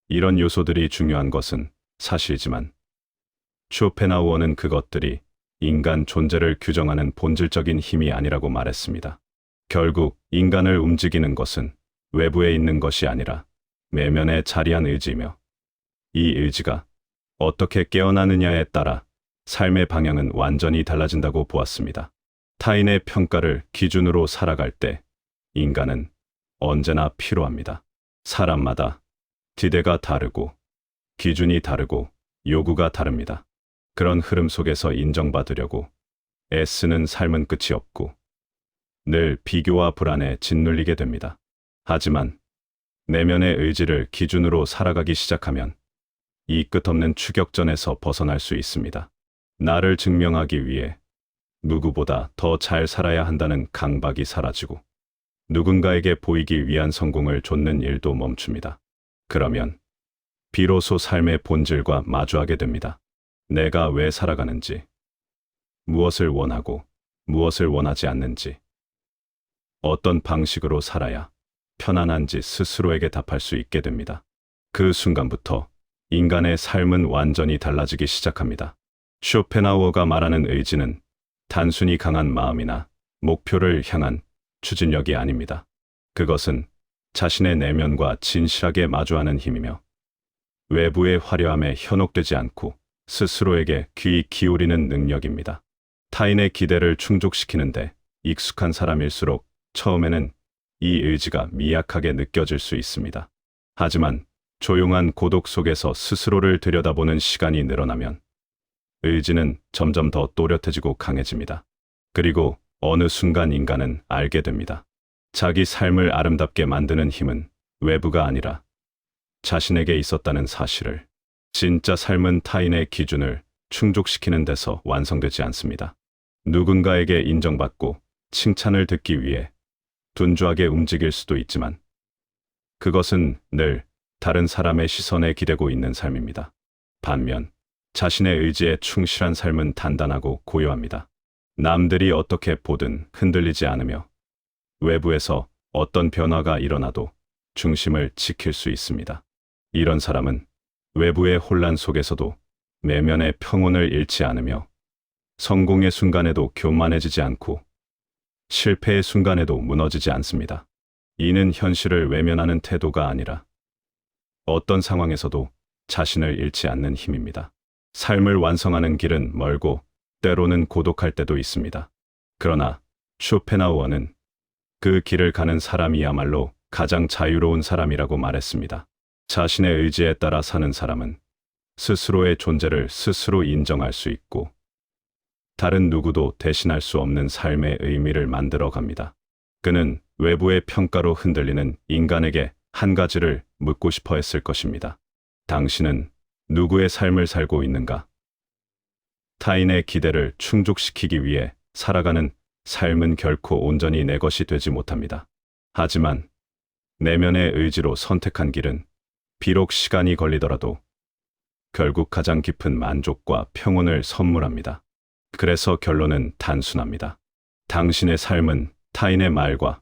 이런 요소들이 중요한 것은 사실이지만 쇼펜하우어는 그것들이 인간 존재를 규정하는 본질적인 힘이 아니라고 말했습니다. 결국 인간을 움직이는 것은 외부에 있는 것이 아니라 내면에 자리한 의지이며, 이 의지가 어떻게 깨어나느냐에 따라 삶의 방향은 완전히 달라진다고 보았습니다. 타인의 평가를 기준으로 살아갈 때 인간은 언제나 필요합니다. 사람마다 기대가 다르고 기준이 다르고 요구가 다릅니다. 그런 흐름 속에서 인정받으려고 애쓰는 삶은 끝이 없고 늘 비교와 불안에 짓눌리게 됩니다. 하지만 내면의 의지를 기준으로 살아가기 시작하면 이 끝없는 추격전에서 벗어날 수 있습니다. 나를 증명하기 위해 누구보다 더 잘 살아야 한다는 강박이 사라지고 누군가에게 보이기 위한 성공을 좇는 일도 멈춥니다. 그러면 비로소 삶의 본질과 마주하게 됩니다. 내가 왜 살아가는지, 무엇을 원하고 무엇을 원하지 않는지, 어떤 방식으로 살아야 편안한지 스스로에게 답할 수 있게 됩니다. 그 순간부터 인간의 삶은 완전히 달라지기 시작합니다. 쇼펜하우어가 말하는 의지는 단순히 강한 마음이나 목표를 향한 추진력이 아닙니다. 그것은 자신의 내면과 진실하게 마주하는 힘이며 외부의 화려함에 현혹되지 않고 스스로에게 귀 기울이는 능력입니다. 타인의 기대를 충족시키는데 익숙한 사람일수록 처음에는 이 의지가 미약하게 느껴질 수 있습니다. 하지만 조용한 고독 속에서 스스로를 들여다보는 시간이 늘어나면 의지는 점점 더 또렷해지고 강해집니다. 그리고 어느 순간 인간은 알게 됩니다. 자기 삶을 아름답게 만드는 힘은 외부가 아니라 자신에게 있었다는 사실을. 진짜 삶은 타인의 기준을 충족시키는 데서 완성되지 않습니다. 누군가에게 인정받고 칭찬을 듣기 위해 둔주하게 움직일 수도 있지만 그것은 늘 다른 사람의 시선에 기대고 있는 삶입니다. 반면 자신의 의지에 충실한 삶은 단단하고 고요합니다. 남들이 어떻게 보든 흔들리지 않으며 외부에서 어떤 변화가 일어나도 중심을 지킬 수 있습니다. 이런 사람은 외부의 혼란 속에서도 내면의 평온을 잃지 않으며 성공의 순간에도 교만해지지 않고 실패의 순간에도 무너지지 않습니다. 이는 현실을 외면하는 태도가 아니라 어떤 상황에서도 자신을 잃지 않는 힘입니다. 삶을 완성하는 길은 멀고 때로는 고독할 때도 있습니다. 그러나 쇼펜하우어는 그 길을 가는 사람이야말로 가장 자유로운 사람이라고 말했습니다. 자신의 의지에 따라 사는 사람은 스스로의 존재를 스스로 인정할 수 있고 다른 누구도 대신할 수 없는 삶의 의미를 만들어 갑니다. 그는 외부의 평가로 흔들리는 인간에게 한 가지를 묻고 싶어 했을 것입니다. 당신은 누구의 삶을 살고 있는가? 타인의 기대를 충족시키기 위해 살아가는 삶은 결코 온전히 내 것이 되지 못합니다. 하지만 내면의 의지로 선택한 길은 비록 시간이 걸리더라도 결국 가장 깊은 만족과 평온을 선물합니다. 그래서 결론은 단순합니다. 당신의 삶은 타인의 말과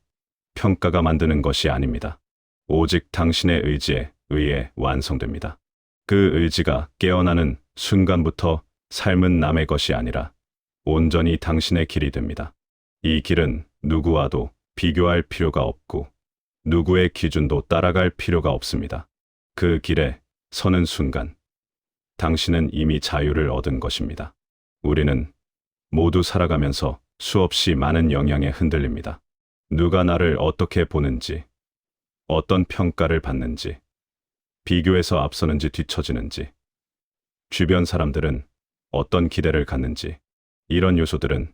평가가 만드는 것이 아닙니다. 오직 당신의 의지에 의해 완성됩니다. 그 의지가 깨어나는 순간부터 삶은 남의 것이 아니라 온전히 당신의 길이 됩니다. 이 길은 누구와도 비교할 필요가 없고 누구의 기준도 따라갈 필요가 없습니다. 그 길에 서는 순간 당신은 이미 자유를 얻은 것입니다. 우리는 모두 살아가면서 수없이 많은 영향에 흔들립니다. 누가 나를 어떻게 보는지, 어떤 평가를 받는지, 비교에서 앞서는지 뒤처지는지, 주변 사람들은 어떤 기대를 갖는지, 이런 요소들은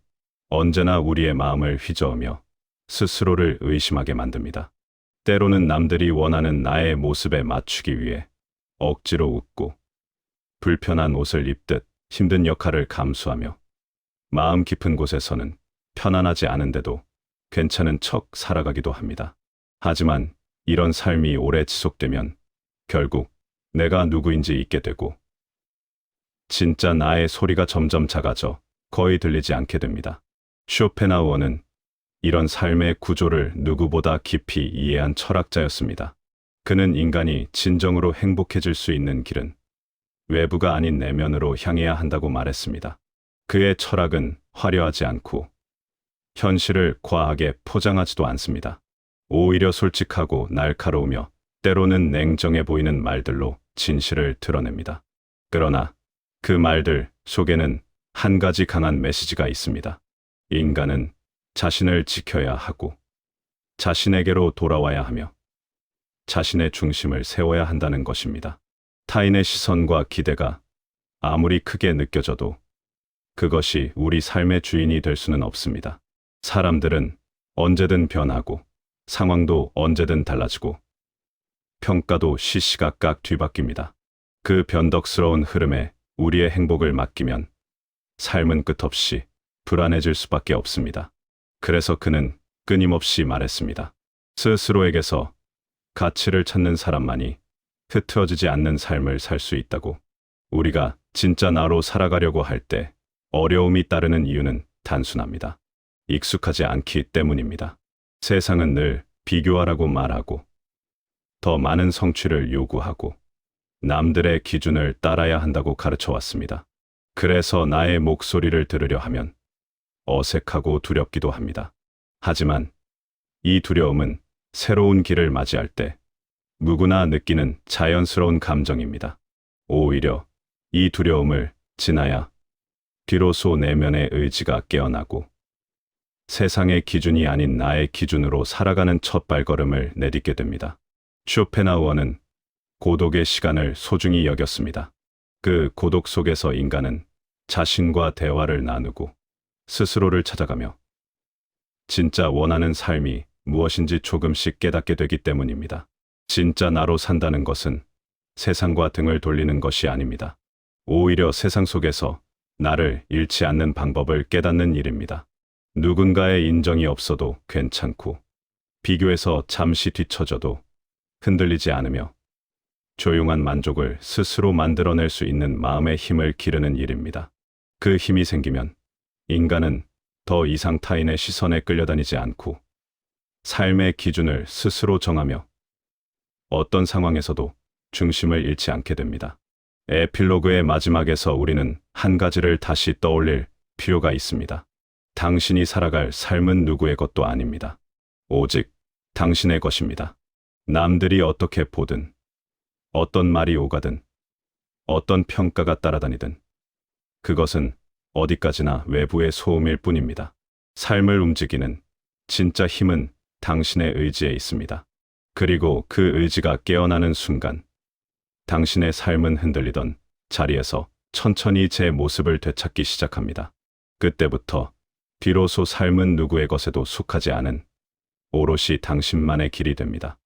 언제나 우리의 마음을 휘저으며 스스로를 의심하게 만듭니다. 때로는 남들이 원하는 나의 모습에 맞추기 위해 억지로 웃고 불편한 옷을 입듯 힘든 역할을 감수하며 마음 깊은 곳에서는 편안하지 않은데도 괜찮은 척 살아가기도 합니다. 하지만 이런 삶이 오래 지속되면 결국 내가 누구인지 잊게 되고 진짜 나의 소리가 점점 작아져 거의 들리지 않게 됩니다. 쇼펜하우어는 이런 삶의 구조를 누구보다 깊이 이해한 철학자였습니다. 그는 인간이 진정으로 행복해질 수 있는 길은 외부가 아닌 내면으로 향해야 한다고 말했습니다. 그의 철학은 화려하지 않고 현실을 과하게 포장하지도 않습니다. 오히려 솔직하고 날카로우며 때로는 냉정해 보이는 말들로 진실을 드러냅니다. 그러나 그 말들 속에는 한 가지 강한 메시지가 있습니다. 인간은 자신을 지켜야 하고 자신에게로 돌아와야 하며 자신의 중심을 세워야 한다는 것입니다. 타인의 시선과 기대가 아무리 크게 느껴져도 그것이 우리 삶의 주인이 될 수는 없습니다. 사람들은 언제든 변하고 상황도 언제든 달라지고 평가도 시시각각 뒤바뀝니다. 그 변덕스러운 흐름에 우리의 행복을 맡기면 삶은 끝없이 불안해질 수밖에 없습니다. 그래서 그는 끊임없이 말했습니다. 스스로에게서 가치를 찾는 사람만이 흐트러지지 않는 삶을 살 수 있다고. 우리가 진짜 나로 살아가려고 할 때 어려움이 따르는 이유는 단순합니다. 익숙하지 않기 때문입니다. 세상은 늘 비교하라고 말하고 더 많은 성취를 요구하고 남들의 기준을 따라야 한다고 가르쳐 왔습니다. 그래서 나의 목소리를 들으려 하면 어색하고 두렵기도 합니다. 하지만 이 두려움은 새로운 길을 맞이할 때 누구나 느끼는 자연스러운 감정입니다. 오히려 이 두려움을 지나야 비로소 내면의 의지가 깨어나고 세상의 기준이 아닌 나의 기준으로 살아가는 첫 발걸음을 내딛게 됩니다. 쇼펜하우어는 고독의 시간을 소중히 여겼습니다. 그 고독 속에서 인간은 자신과 대화를 나누고 스스로를 찾아가며 진짜 원하는 삶이 무엇인지 조금씩 깨닫게 되기 때문입니다. 진짜 나로 산다는 것은 세상과 등을 돌리는 것이 아닙니다. 오히려 세상 속에서 나를 잃지 않는 방법을 깨닫는 일입니다. 누군가의 인정이 없어도 괜찮고 비교해서 잠시 뒤처져도 흔들리지 않으며 조용한 만족을 스스로 만들어낼 수 있는 마음의 힘을 기르는 일입니다. 그 힘이 생기면 인간은 더 이상 타인의 시선에 끌려다니지 않고 삶의 기준을 스스로 정하며 어떤 상황에서도 중심을 잃지 않게 됩니다. 에필로그의 마지막에서 우리는 한 가지를 다시 떠올릴 필요가 있습니다. 당신이 살아갈 삶은 누구의 것도 아닙니다. 오직 당신의 것입니다. 남들이 어떻게 보든, 어떤 말이 오가든, 어떤 평가가 따라다니든, 그것은 어디까지나 외부의 소음일 뿐입니다. 삶을 움직이는 진짜 힘은 당신의 의지에 있습니다. 그리고 그 의지가 깨어나는 순간, 당신의 삶은 흔들리던 자리에서 천천히 제 모습을 되찾기 시작합니다. 그때부터 비로소 삶은 누구의 것에도 속하지 않은 오롯이 당신만의 길이 됩니다.